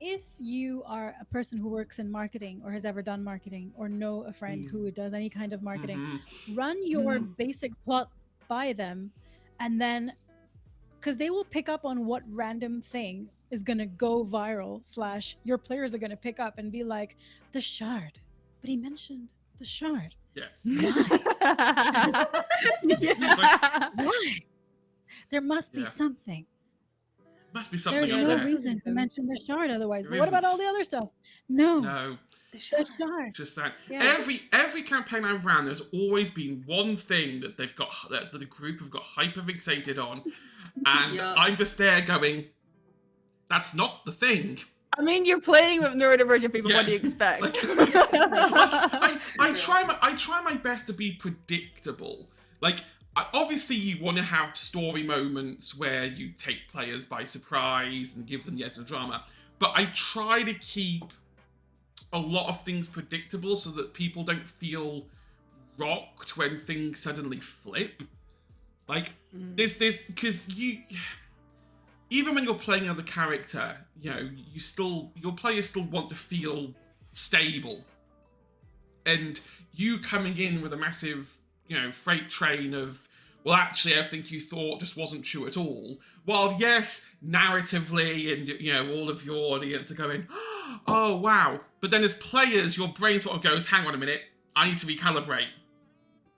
if you are a person who works in marketing or has ever done marketing or know a friend who does any kind of marketing, run your basic plot by them, and then, because they will pick up on what random thing is going to go viral / your players are going to pick up and be like, the shard, but he mentioned the shard. Yeah. Why? Yeah. Why? There must be Yeah. something. Must be something There's up no there. reason to mention the shard otherwise. There But what about all isn't. the other stuff? No. No. The The shard. shard. Just that. Yeah. Every campaign I've ran, there's always been one thing that they've got that the group have got hyper fixated on, and Yeah. I'm just there going, "That's not the thing." I mean, you're playing with neurodivergent people. What do you Yeah. expect? I try my best to be predictable. Like, obviously, you want to have story moments where you take players by surprise and give them the edge of drama. But I try to keep a lot of things predictable so that people don't feel rocked when things suddenly flip. Like, there's this, because even when you're playing another character, you know, your players still want to feel stable. And you coming in with a massive, you know, freight train of, well, actually, everything you thought just wasn't true at all. While, yes, narratively, and, you know, all of your audience are going, oh, wow. But then as players, your brain sort of goes, hang on a minute, I need to recalibrate.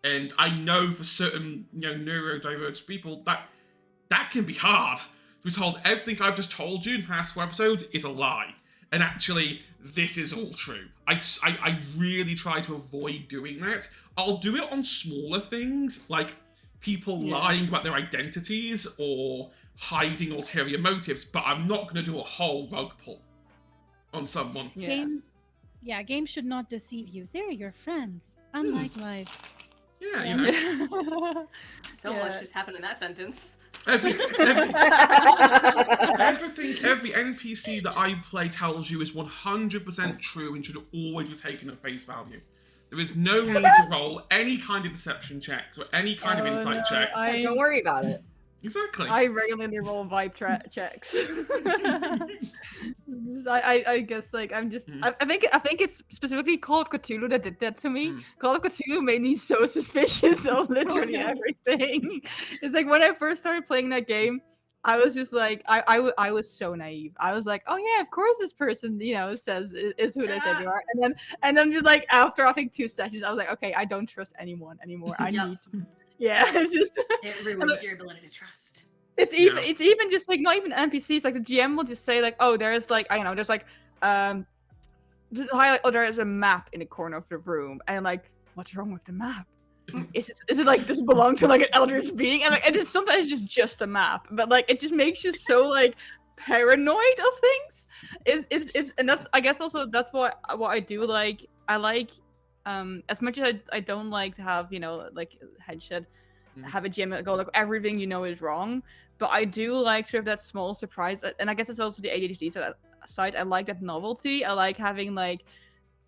And I know for certain, you know, neurodivergent people, that can be hard. To be told everything I've just told you in past 4 episodes is a lie. And actually, this is all true. I really try to avoid doing that. I'll do it on smaller things, like people lying about their identities or hiding ulterior motives, but I'm not going to do a whole rug pull on someone. Games should not deceive you. They're your friends, unlike life. Yeah, you know. So much just happened in that sentence. Every NPC that I play tells you is 100% true and should always be taken at face value. There is no need to roll any kind of deception checks or any kind of insight checks. Don't worry about it. Exactly. I regularly roll vibe checks. I guess, like, I'm just I think it's specifically Call of Cthulhu that did that to me. Call of Cthulhu made me so suspicious of literally everything. It's like when I first started playing that game, I was just like, I was so naive. I was like, oh yeah, of course this person, you know, says is who they said they are. And then just like after I think 2 sessions, I was like, okay, I don't trust anyone anymore. I need to. Yeah, it's just It ruins your ability to trust. it's even just like not even NPCs. Like the GM will just say like, oh, there's like, I don't know, there's like highlight, oh, there is a map in the corner of the room, and like, what's wrong with the map? Is it like, does it belong to like an eldritch being? And like, it is sometimes just a map, but like it just makes you so like paranoid of things. It's and that's, I guess also that's what I do like. I like as much as I don't like to have, you know, like headshot, have a GM go like everything you know is wrong, but I do like sort of that small surprise, and I guess it's also the ADHD side. I like that novelty. I like having like,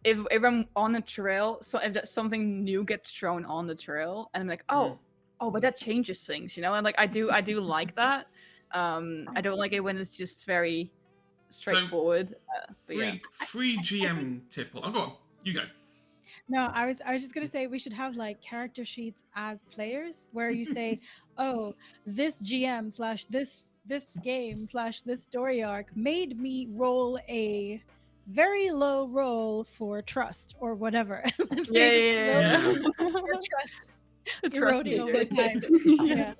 if I'm on a trail, so if something new gets thrown on the trail, and I'm like, oh, oh, but that changes things, you know, and like I do like that. I don't like it when it's just very straightforward. But yeah. Free GM tip. Oh, go on. You go. No, I was just gonna say we should have like character sheets as players where you say, oh, this GM / this game / this story arc made me roll a very low roll for trust or whatever. Yeah. Your trust Trust eroding me. over time. Yeah.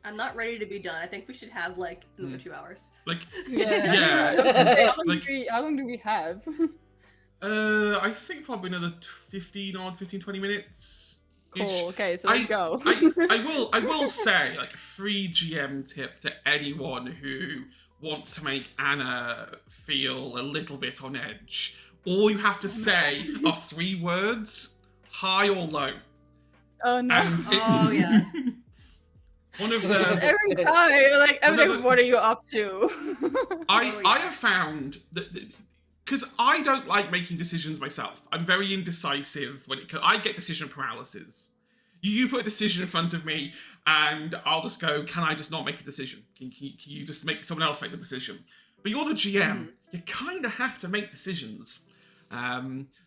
I'm not ready to be done. I think we should have like another 2 hours. Like, Yeah. yeah. How long do we have? I think probably another 20 minutes. Cool. Okay, so let's go. I will say, like, free GM tip to anyone who wants to make Anna feel a little bit on edge. All you have to say are 3 words: high or low. Oh no. And Oh yes. one of the Every time, like, I'm Well, no, like, what are you up to? I have found that because I don't like making decisions myself. I'm very indecisive when I get decision paralysis. You put a decision in front of me, and I'll just go, can I just not make a decision? Can you just make someone else make the decision? But you're the GM. You kind of have to make decisions.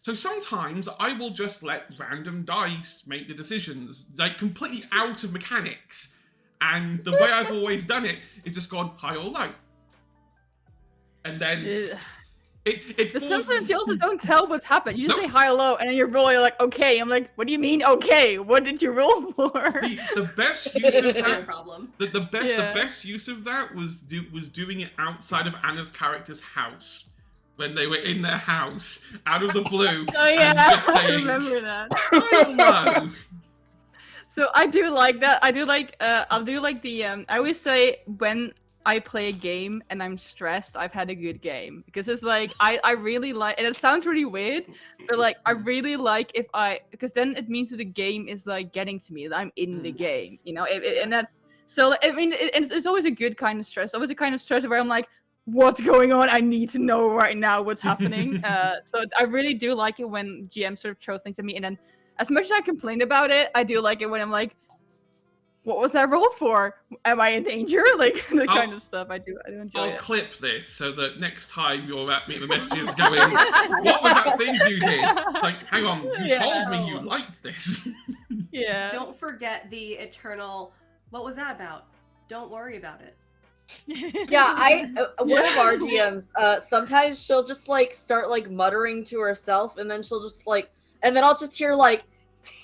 So sometimes I will just let random dice make the decisions, like completely out of mechanics. And the way I've always done it is just gone high or low. And then it But forces- sometimes you also don't tell what's happened. You just Nope. say high or low, and then you're rolling like, okay. I'm like, what do you mean, okay? What did you roll for? the best use of No that problem. the Yeah. best use of that was doing it outside of Anna's character's house. When they were in their house, out of the blue, Oh yeah, and just I saying, remember that. I don't know. So I do like that. I do like the I always say when I play a game and I'm stressed, I've had a good game. Because it's like I really like, and it sounds really weird, but like I really like because then it means that the game is like getting to me, that I'm in the game, you know? And that's so I mean it's always a good kind of stress. Always a kind of stress where I'm like, what's going on? I need to know right now what's happening. So I really do like it when GM sort of throw things at me, and then as much as I complain about it, I do like it when I'm like, what was that roll for? Am I in danger? Like the kind of stuff. I do enjoy I'll it. clip this so that next time you're at me, the messages going, what was that thing you did? It's like, hang on, you told me you liked this. Yeah. Don't forget the eternal. What was that about? Don't worry about it. Yeah, one of our GMs, sometimes she'll just like start like muttering to herself, and then she'll just like, and then I'll just hear like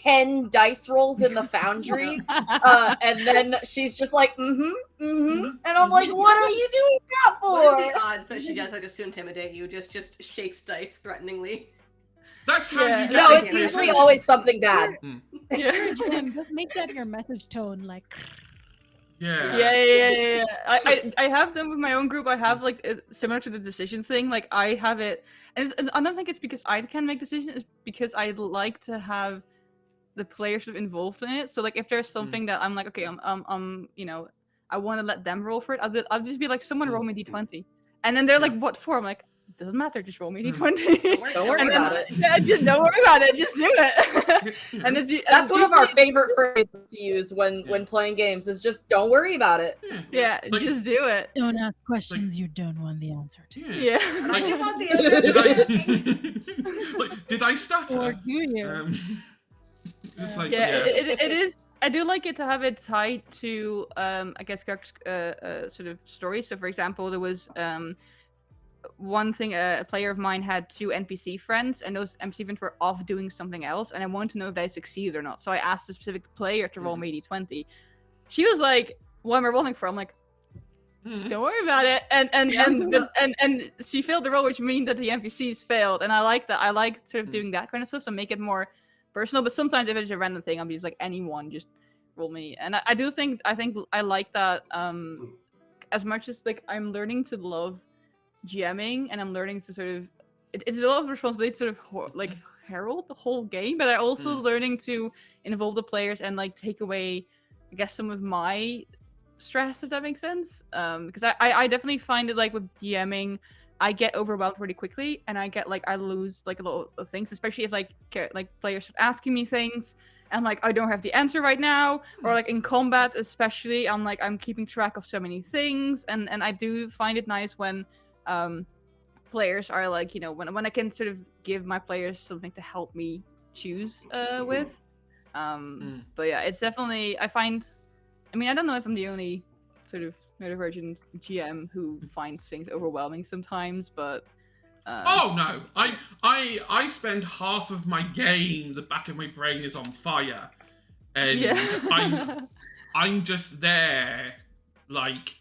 10 dice rolls in the foundry, and then she's just like, and I'm like, what are you doing that for? What are the odds that she does that just to intimidate you? Just shakes dice threateningly. That's how Yeah. you get No, to it's do it. usually always something bad. Yeah. Jen, just make that your message tone, like. Yeah. Yeah. I have them with my own group. I have like similar to the decision thing. Like I have it, and I don't think it's because I can make decisions. It's because I like to have the players sort of involved in it. So like if there's something that I'm like, okay, you know, I want to let them roll for it. I'll just be like, someone roll me d20, and then they're like, what for? I'm like, doesn't matter, just roll me d20. Don't worry And then- about it. Yeah, just don't worry about it. Just do it. And That's one of our usually- favorite phrases to use when playing games is just don't worry about it. Yeah, Like- just do it. Don't ask questions you don't want the answer to. Yeah. Yeah. Like, You want the did answer? like, did I Or stutter? do you? Just like, Yeah, yeah. it is. I do like it to have it tied to, I guess, sort of stories. So, for example, there was one thing. A player of mine had 2 NPC friends, and those NPC friends were off doing something else, and I wanted to know if they succeeded or not. So I asked the specific player to roll me d20. She was like, "What am I rolling for?" I'm like, "Don't worry about it." And she failed the roll, which means that the NPCs failed. And I like that. I like sort of doing that kind of stuff, so make it more personal. But sometimes if it's a random thing, I'm just like, anyone just roll me. And I think I like that as much as like I'm learning to love GMing, and I'm learning to sort of it's a lot of responsibility to sort of like herald the whole game, but I also learning to involve the players and like take away, I guess, some of my stress, if that makes sense. Because I definitely find it like with GMing, I get overwhelmed really quickly, and I get like I lose like a lot of things, especially if like players start asking me things, and like I don't have the answer right now, or like in combat especially, I'm keeping track of so many things, and I do find it nice when players are like, you know, when I can sort of give my players something to help me choose with. But yeah, it's definitely, I mean, I don't know if I'm the only sort of neurodivergent GM who finds things overwhelming sometimes, but oh no, I spend half of my game, the back of my brain is on fire, and yeah. I'm just there, like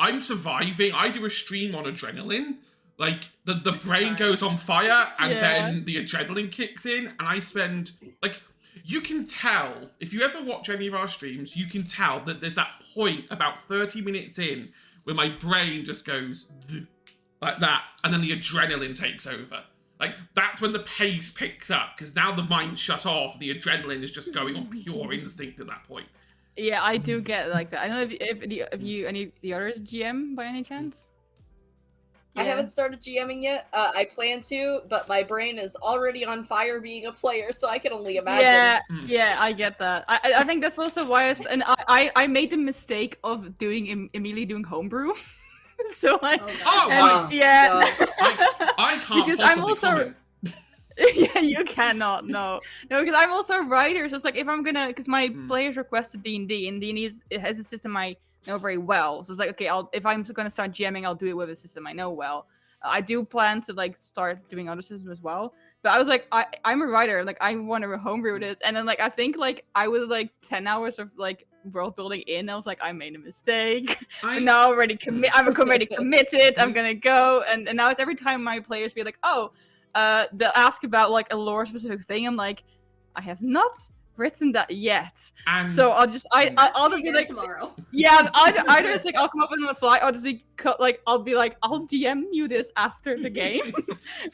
I'm surviving. I do a stream on adrenaline. Like the brain goes on fire, and then the adrenaline kicks in, and I spend like. You can tell, if you ever watch any of our streams, you can tell that there's that point about 30 minutes in where my brain just goes like that, and then the adrenaline takes over. Like, that's when the pace picks up, because now the mind's shut off, the adrenaline is just going on pure instinct at that point. Yeah, I do get like that. I don't know if you any of the others GM by any chance? I haven't started GMing yet. I plan to, but my brain is already on fire being a player, so I can only imagine. Yeah, I get that. I think that's also why I made the mistake of immediately doing homebrew. So like, I can't because possibly I'm also comment. yeah, you cannot no because I'm also a writer, so it's like if I'm gonna, because my players requested D&D, and D&D it has a system I know very well, so it's like, okay, if I'm gonna start GMing, I'll do it with a system I know well. I do plan to like start doing other systems as well, but I was like, I'm a writer, like I want to homebrew this, and then like I think like I was like 10 hours of like world building in, I was like, I made a mistake. And now I'm already committed. I'm gonna go, and now it's every time my players be like, oh, they'll ask about like a lore specific thing, I'm like, I have not written that yet, and so I'll just I'll just be like tomorrow. Yeah, I just like I'll come up with on the fly. I'll just be like I'll be like, I'll DM you this after the game.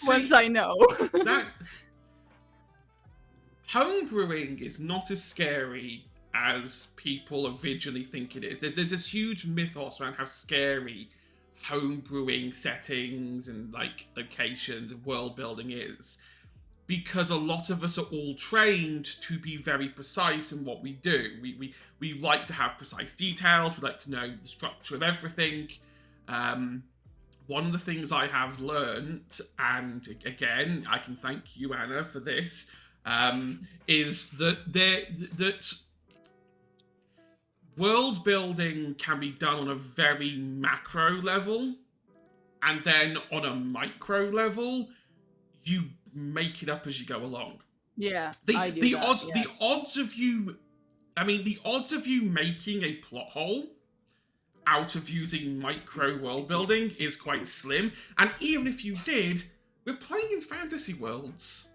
Once I know. That homebrewing is not as scary as people originally think it is. There's this huge mythos around how scary homebrewing settings and like locations and world building is, because a lot of us are all trained to be very precise in what we do. We like to have precise details. We like to know the structure of everything. One of the things I have learned, and again, I can thank you, Anna, for this, is that world building can be done on a very macro level, and then on a micro level, you make it up as you go along. Yeah, the odds of you making a plot hole out of using micro world building is quite slim. And even if you did, we're playing in fantasy worlds.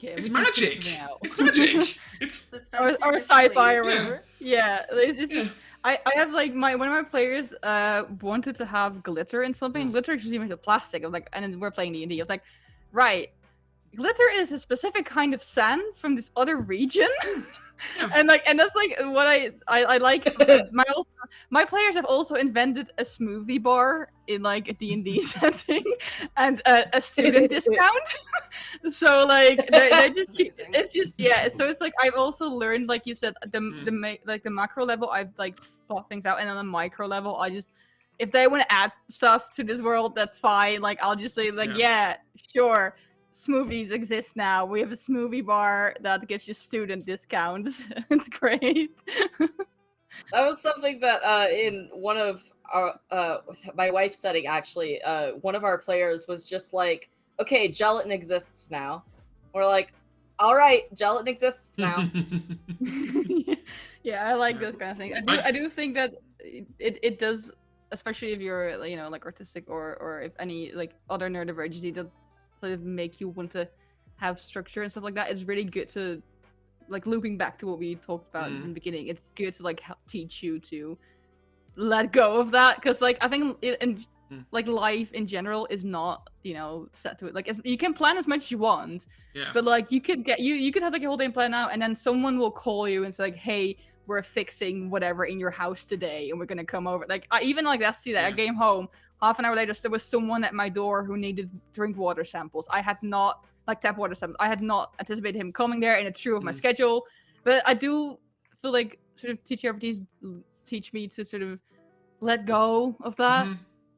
Yeah, it's magic. It's magic. It's or sci-fi or whatever. Yeah, just, I have like one of my players wanted to have glitter in something. Glitter is usually made of plastic. I'm like, and then we're playing D&D. I was like, right, glitter is a specific kind of sand from this other region. and that's like what I like. My players have also invented a smoothie bar in like a D&D setting, and a student discount. So like they just it's just so it's like I've also learned, like you said, the macro level I've like thought things out, and on the micro level I just, if they want to add stuff to this world, that's fine. Like I'll just say like sure, smoothies exist now. We have a smoothie bar that gives you student discounts. It's great. That was something that in one of our my wife's setting, actually, one of our players was just like, okay, gelatin exists now. We're like, all right, gelatin exists now. Yeah, I like those kind of things. I do think that it does, especially if you're, you know, like autistic or if any like other neurodivergency, that sort of make you want to have structure and stuff like that. It's really good to, like, looping back to what we talked about in the beginning, it's good to like help teach you to let go of that, because like I think like life in general is not, you know, set to it. Like you can plan as much as you want, but like you could have like a whole day plan out, and then someone will call you and say like, hey, we're fixing whatever in your house today and we're gonna come over. Like I even like that's see that I Yeah. came home half an hour later, there was someone at my door who needed drink water samples. I had not like tap water samples. I had not anticipated him coming there, and it's true of my schedule. But I do feel like sort of TTRPGs teach me to sort of let go of that.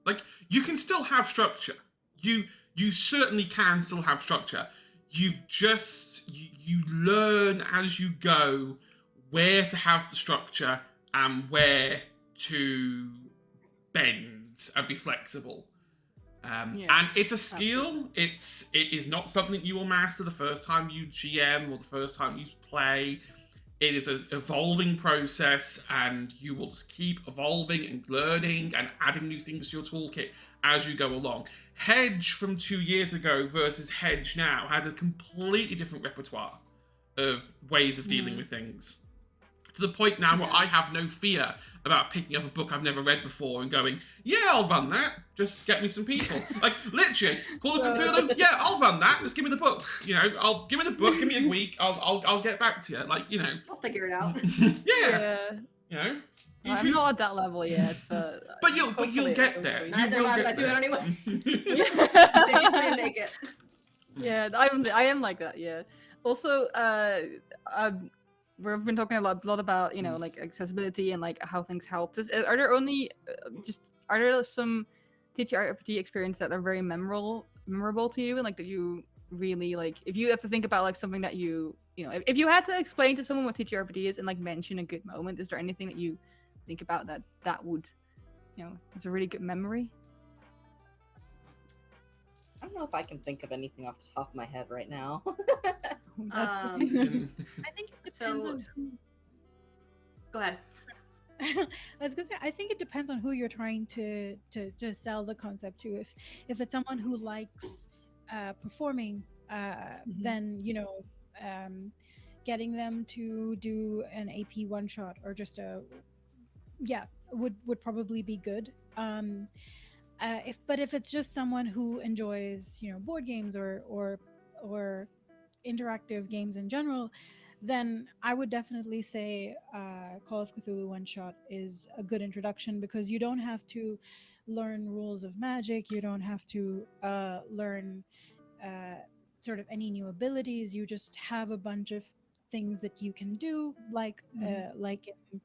Like you can still have structure. You certainly can still have structure. You've just you learn as you go where to have the structure and where to bend and be flexible. And it's a skill. It is not something you will master the first time you GM or the first time you play. It is an evolving process, and you will just keep evolving and learning and adding new things to your toolkit as you go along. Hedge from 2 years ago versus Hedge now has a completely different repertoire of ways of dealing with things. To the point now where I have no fear about picking up a book I've never read before and going, yeah, I'll run that. Just get me some people. Like, literally, Call of Cthulhu, yeah, I'll run that. Just give me the book. You know, I'll give me the book. Give me a week. I'll get back to you. Like, you know. I'll figure it out. Yeah. You know. I'm not at that level yet, but you'll get there. Neither am I. Do it anyway. Yeah. Make it. Yeah, I am like that. Yeah. Also, we've been talking a lot about like accessibility and like how things help. Are there some TTRPG experience that are very memorable to you, and like that you really like? If you have to think about like something that if you had to explain to someone what TTRPG is and like mention a good moment, is there anything that you think about that would it's a really good memory? I don't know if I can think of anything off the top of my head right now. I think it depends on who. Go ahead. I was gonna say, I think it depends on who you're trying to sell the concept to. If it's someone who likes performing, then getting them to do an AP one shot or just would probably be good. If it's just someone who enjoys board games or interactive games in general, then I would definitely say Call of Cthulhu one shot is a good introduction, because you don't have to learn rules of magic, you don't have to learn sort of any new abilities. You just have a bunch of things that you can do, like in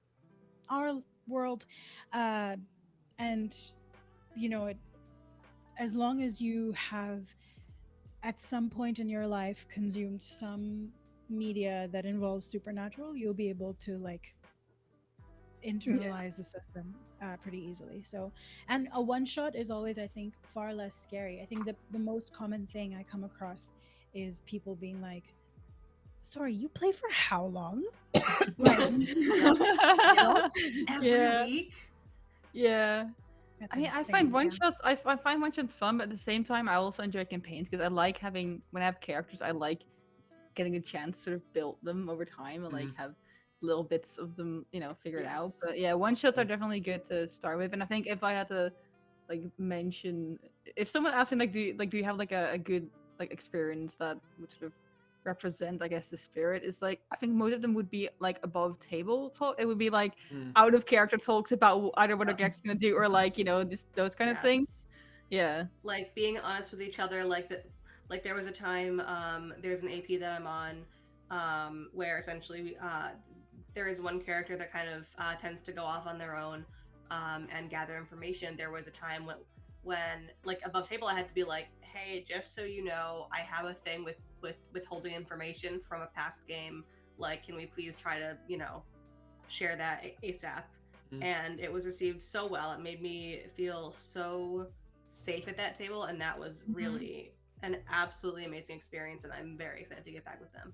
our world, and as long as you have at some point in your life consumed some media that involves supernatural, you'll be able to like internalize the system pretty easily. So, and a one shot is always, I think, far less scary. I think the most common thing I come across is people being like, sorry, you play for how long? Every week. Yeah. That's I mean, I insane, find one shots. I find one shots fun, but at the same time, I also enjoy campaigns because I like having when I have characters. I like getting a chance to sort of build them over time and like have little bits of them, figured out. But yeah, one shots are definitely good to start with. And I think if I had to like mention, if someone asked me like, do you have like a good like experience that would sort of represent, I guess, the spirit, is like, I think most of them would be like above table talk. It would be like out of character talks about either what a character's gonna do or like just those kind of things. Yeah, like being honest with each other. Like there was a time there's an AP that I'm on where essentially there is one character that kind of tends to go off on their own and gather information. There was a time when like above table I had to be like, hey, just so you know, I have a thing with withholding information from a past game. Like, can we please try to share that ASAP? And it was received so well. It made me feel so safe at that table, and that was really an absolutely amazing experience, and I'm very excited to get back with them.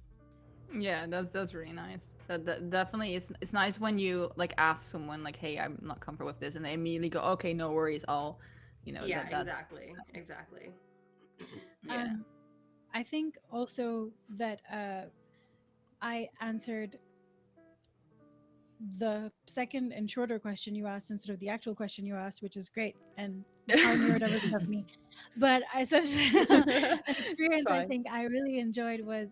Yeah, that's really nice. That definitely it's nice when you like ask someone like, hey, I'm not comfortable with this, and they immediately go, okay, no worries, I'll exactly. Yeah. I think also that I answered the second and shorter question you asked instead of the actual question you asked, which is great, and how neurodivergent of me. But essentially, an experience I think I really enjoyed was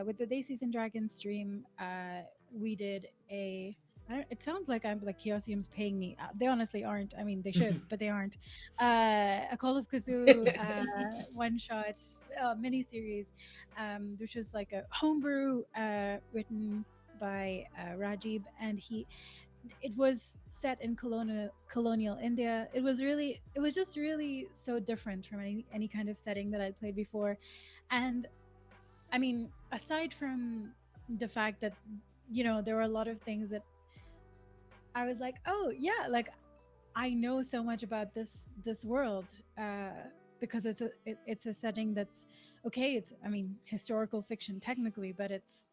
with the Daisies and Dragons stream. we did it sounds like I'm like Chaosium's paying me. They honestly aren't. I mean, they should, but they aren't. A Call of Cthulhu one shot mini series, which was like a homebrew written by Rajib, and it was set in colonial India. It was just really so different from any kind of setting that I'd played before. And I mean, aside from the fact that, you know, there were a lot of things that I was like, oh yeah, like I know so much about this world because it's a setting that's okay. It's, I mean, historical fiction technically, but it's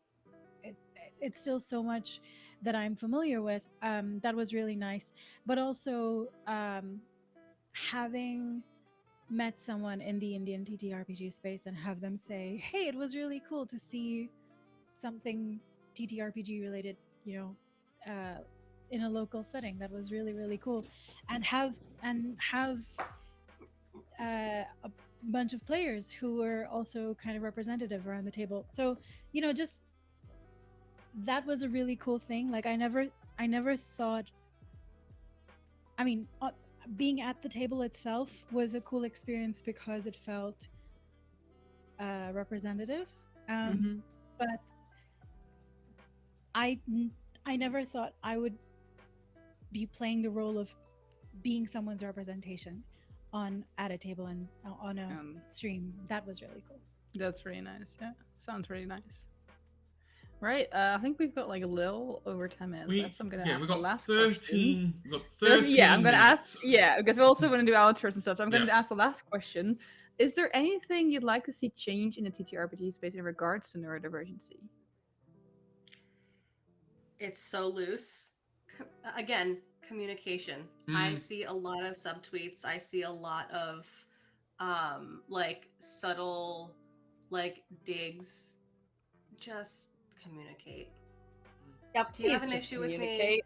still so much that I'm familiar with. That was really nice, but also having met someone in the Indian TTRPG space and have them say, hey, it was really cool to see something TTRPG related, you know, in a local setting. That was really, really cool. And have a bunch of players who were also kind of representative around the table. So, you know, just that was a really cool thing. Like I never thought, I mean, being at the table itself was a cool experience because it felt representative. But I never thought I would be playing the role of being someone's representation at a table and on a stream. That was really cool. That's really nice. Yeah, sounds really nice. Right, I think we've got like a little over 10 minutes left, so I'm gonna ask the last 13. We've got 13. Yeah, I'm gonna minutes. ask. Yeah, because we also want to do outros and stuff. So I'm gonna ask the last question. Is there anything you'd like to see change in the TTRPG space in regards to neurodivergency? It's so loose. Again, communication. I see a lot of subtweets. I see a lot of like subtle like digs. Just communicate. Yeah, if you have an issue with me,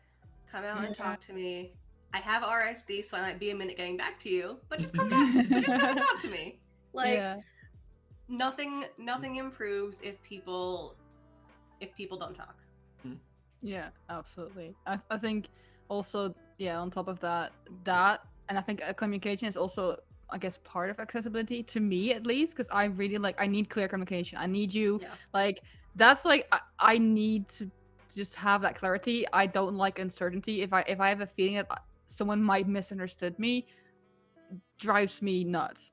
come out and talk to me. I have RSD, so I might be a minute getting back to you, but just come back. But just come and talk to me. Like nothing improves if people don't talk. Yeah, absolutely. I think also, on top of that, and I think communication is also, I guess, part of accessibility to me, at least, because I really I need clear communication. I need you, that's I need to just have that clarity. I don't like uncertainty. If I have a feeling that someone might misunderstood me, drives me nuts.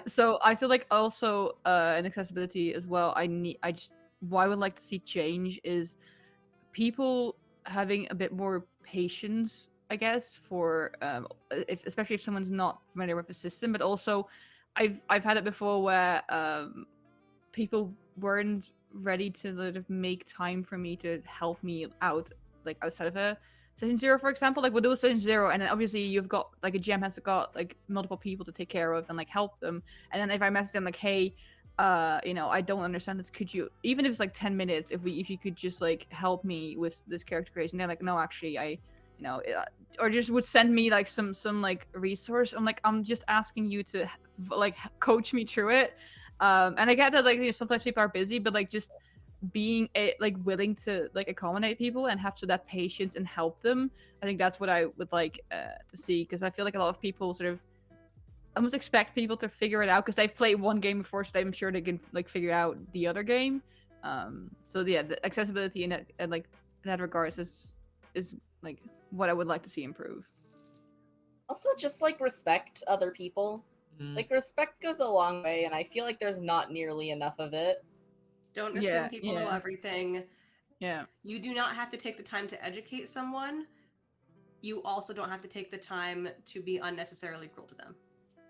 So I feel like also in accessibility as well, what I would like to see change is people having a bit more patience, I guess, for especially if someone's not familiar with the system. But also, I've had it before where people weren't ready to sort of make time for me to help me out, like outside of a session 0, for example. Like we'll do a session 0, and then obviously you've got like a GM has got like multiple people to take care of and like help them. And then if I message them like, hey, you know, I don't understand this, could you, even if it's like 10 minutes, if you could just like help me with this character creation, they're like, no, actually I, you know, or just would send me like some like resource. I'm like, I'm just asking you to like coach me through it. And I get that, like, you know, sometimes people are busy, but like just being like willing to like accommodate people and have that patience and help them, I think that's what I would like to see, because I feel like a lot of people sort of almost expect people to figure it out because they've played one game before, so I'm sure they can like figure out the other game. So yeah, the accessibility in like in that regards is like what I would like to see improve. Also, just like respect other people. Like respect goes a long way, and I feel like there's not nearly enough of it. Don't assume people know everything. Yeah. You do not have to take the time to educate someone. You also don't have to take the time to be unnecessarily cruel to them.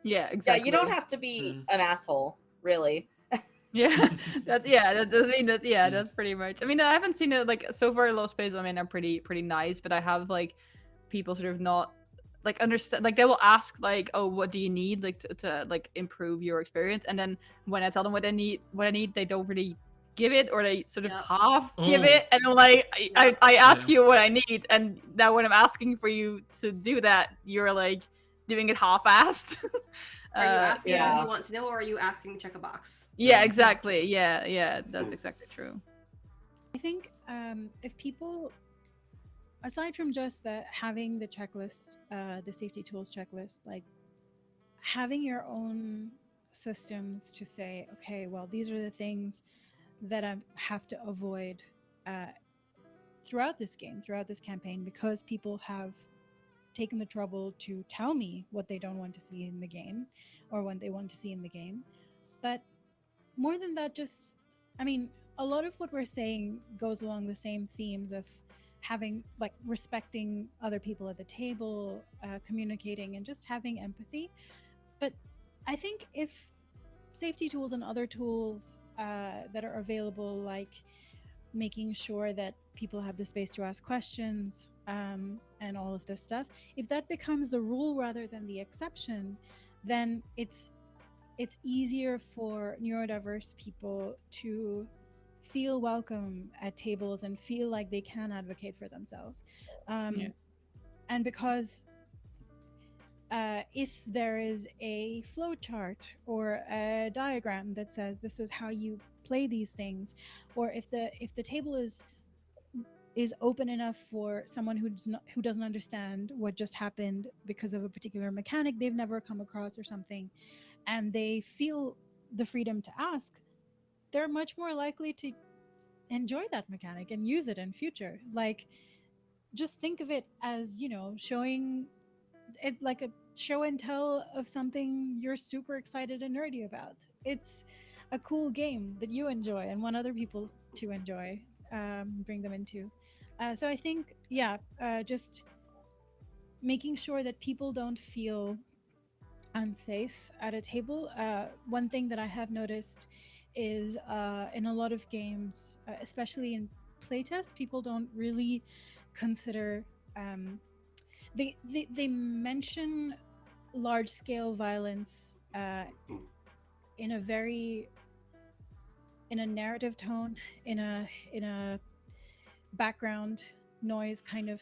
Yeah, exactly. Yeah, you don't have to be an asshole, really. That's pretty much. I mean, I haven't seen it like so far. Low Space, I mean, are pretty nice, but I have like people sort of not like understand. Like they will ask like, "Oh, what do you need like to like improve your experience?" And then when I tell them what I need, they don't really give it, or they sort of half give it. And I'm like, I ask you what I need, and now when I'm asking for you to do that, you're like doing it half-assed. Are you asking what you want to know, or are you asking to check a box? Yeah, exactly. Yeah, that's exactly true. I think if people, aside from just having the checklist, the safety tools checklist, like having your own systems to say, okay, well, these are the things that I have to avoid uh, throughout this game, throughout this campaign, because people have taken the trouble to tell me what they don't want to see in the game or what they want to see in the game. But more than that, just, I mean, a lot of what we're saying goes along the same themes of having, like, respecting other people at the table, communicating, and just having empathy. But I think if safety tools and other tools that are available, like making sure that people have the space to ask questions, and all of this stuff, if that becomes the rule rather than the exception, then it's easier for neurodiverse people to feel welcome at tables and feel like they can advocate for themselves. Yeah. And because if there is a flow chart or a diagram that says this is how you play these things, or if the table is open enough for someone who doesn't understand what just happened because of a particular mechanic they've never come across or something, and they feel the freedom to ask, they're much more likely to enjoy that mechanic and use it in future. Like, just think of it as, showing it like a show and tell of something you're super excited and nerdy about. It's a cool game that you enjoy and want other people to enjoy, bring them into. So I think, yeah, just making sure that people don't feel unsafe at a table. One thing that I have noticed is in a lot of games, especially in playtest, people don't really consider. They mention large scale violence in a very, in a narrative tone, in a background noise kind of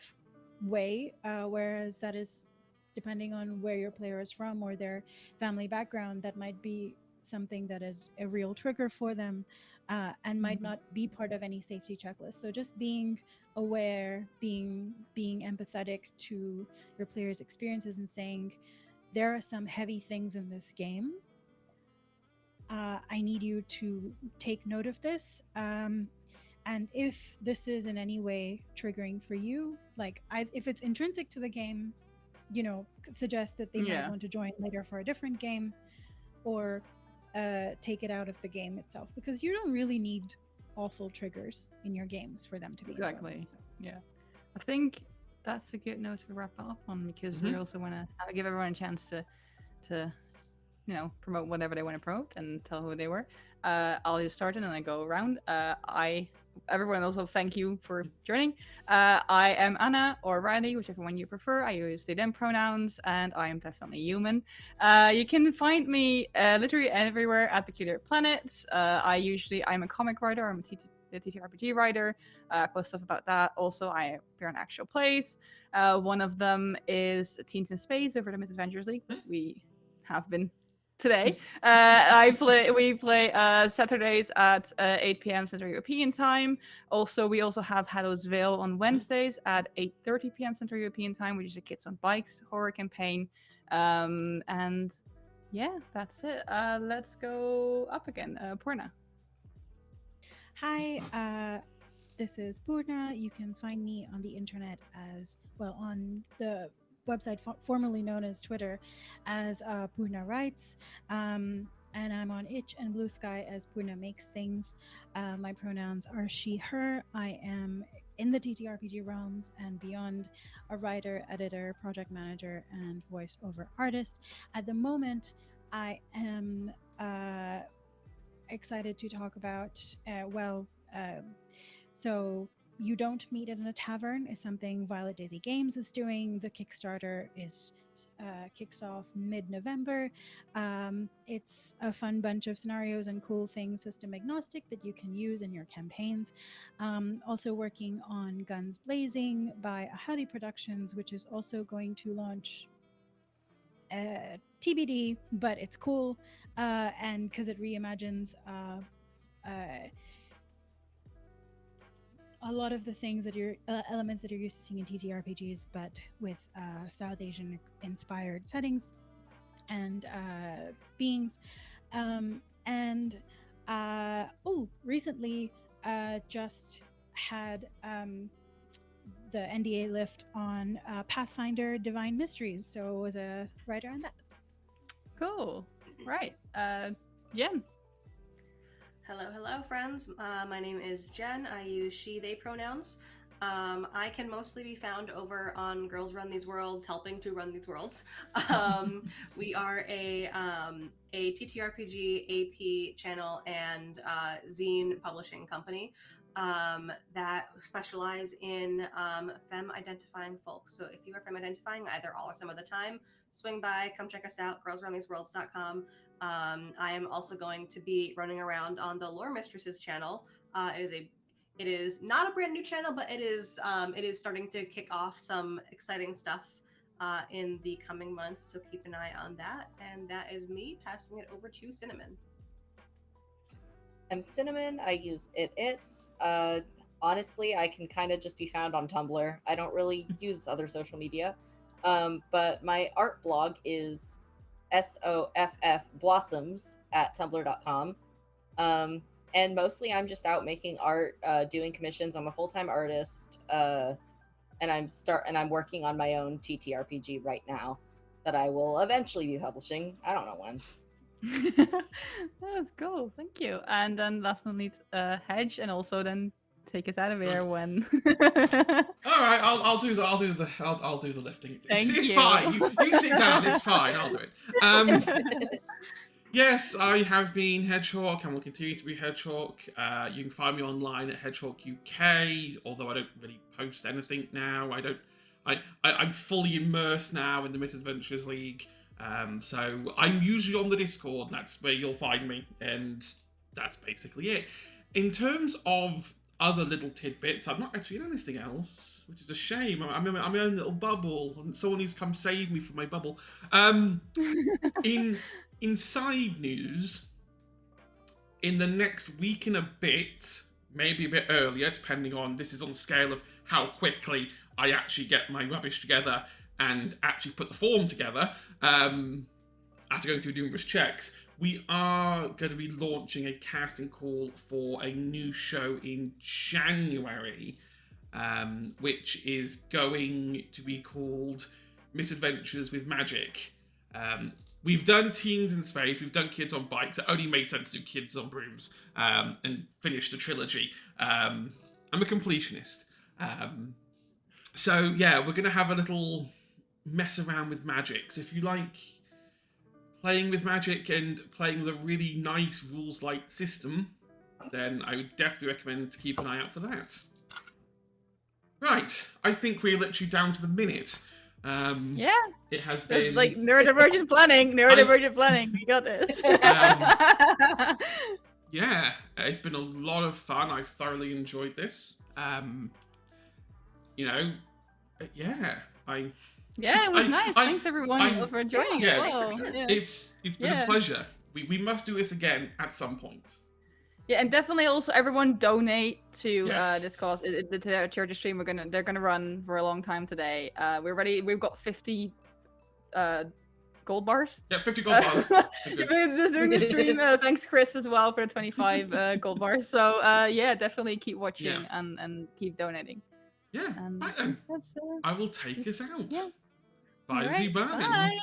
way, whereas that is, depending on where your player is from or their family background, that might be something that is a real trigger for them, and might not be part of any safety checklist. So just being aware, being empathetic to your players' experiences and saying, there are some heavy things in this game. I need you to take note of this. And if this is in any way triggering for you, like if it's intrinsic to the game, suggest that they might want to join later for a different game, or take it out of the game itself, because you don't really need awful triggers in your games for them to be Exactly. enjoyable, so. Yeah. I think that's a good note to wrap up on, because we also want to give everyone a chance to promote whatever they want to promote and tell who they were. I'll just start and then I go around. Everyone also, thank you for joining. I am Anna, or Riley, whichever one you prefer. I use they them pronouns, and I am definitely human. You can find me literally everywhere at Peculiar Planets. I'm a comic writer. I'm a TTRPG writer. Post stuff about that. Also, I appear on actual plays. One of them is Teens in Space over the Misadventures League. We have been today. We play Saturdays at 8 p.m. Central European Time. We also have Hallows Vale on Wednesdays at 8:30 p.m. Central European Time, which is a Kids on Bikes horror campaign. And yeah, that's it. Let's go up again. Purna. Hi, this is Purna. You can find me on the internet as well, on the website formerly known as Twitter as Purna Writes. And I'm on Itch and Blue Sky as Purna Makes Things. My pronouns are she, her. I am in the TTRPG realms and beyond a writer, editor, project manager, and voiceover artist. At the moment, I am excited to talk about, so You Don't Meet in a Tavern is something Violet Daisy Games is doing. The Kickstarter is kicks off mid-November. It's a fun bunch of scenarios and cool things, system agnostic, that you can use in your campaigns. Also working on Guns Blazing by Ahadi Productions, which is also going to launch TBD, but it's cool, and because it reimagines a lot of the things that you're elements that you're used to seeing in TTRPGs, but with South Asian inspired settings and beings. And recently just had the NDA lift on Pathfinder Divine Mysteries, so was a writer on that. Cool. Right. Jen. Hello, friends. My name is Jen. I use she, they pronouns. I can mostly be found over on Girls Run These Worlds, helping to run these worlds. We are a TTRPG AP channel and zine publishing company that specialize in femme identifying folks. So if you are femme identifying, either all or some of the time, swing by, come check us out, girlsruntheseworlds.com. I am also going to be running around on the Lore Mistresses channel. It is not a brand new channel, but it is starting to kick off some exciting stuff in the coming months. So keep an eye on that. And that is me passing it over to Cinnamon. I'm Cinnamon. I use it's. Honestly, I can kind of just be found on Tumblr. I don't really use other social media. But my art blog is SOFF Blossoms at tumblr.com. And mostly I'm just out making art, doing commissions. I'm a full-time artist. And I'm working on my own TTRPG right now that I will eventually be publishing. I don't know when. That's cool. Thank you. And then last but not least, Hedge, and also then take us out of here when. All right, I'll do the lifting. It's fine. You sit down. It's fine. I'll do it. Yes, I have been Hedgehawk and will continue to be Hedgehawk. You can find me online at Hedgehawk UK, although I don't really post anything now. I'm fully immersed now in the Misadventures League. So I'm usually on the Discord, and that's where you'll find me, and that's basically it. In terms of other little tidbits, I'm not actually in anything else, which is a shame. I'm in my own little bubble, and someone needs to come save me from my bubble. In side news, in the next week and a bit, maybe a bit earlier, depending on, this is on the scale of how quickly I actually get my rubbish together and actually put the form together, after going through numerous checks, we are going to be launching a casting call for a new show in January, which is going to be called Misadventures with Magic. We've done Teens in Space, we've done Kids on Bikes. It only made sense to do Kids on Brooms, and finish the trilogy. I'm a completionist. So yeah, we're going to have a little mess around with magic. So if you like playing with magic and playing with a really nice rules-light system, then I would definitely recommend to keep an eye out for that. Right, I think we're literally down to the minute. Yeah. It has been like neurodivergent planning. We got this. Yeah, it's been a lot of fun. I've thoroughly enjoyed this. Yeah, Yeah, it was nice. Thanks everyone for joining. Yeah, Yeah. it's been a pleasure. We must do this again at some point. Yeah, and definitely also everyone donate to Yes. this cause. The charity stream they're gonna run for a long time today. We're ready. We've got 50 gold bars. Yeah, 50 gold bars. During the stream, thanks Chris as well for the 25 gold bars. So yeah, definitely keep watching and keep donating. Yeah, right then. I will take us out. Yeah. Bye, Right, Zee, bye. Bye.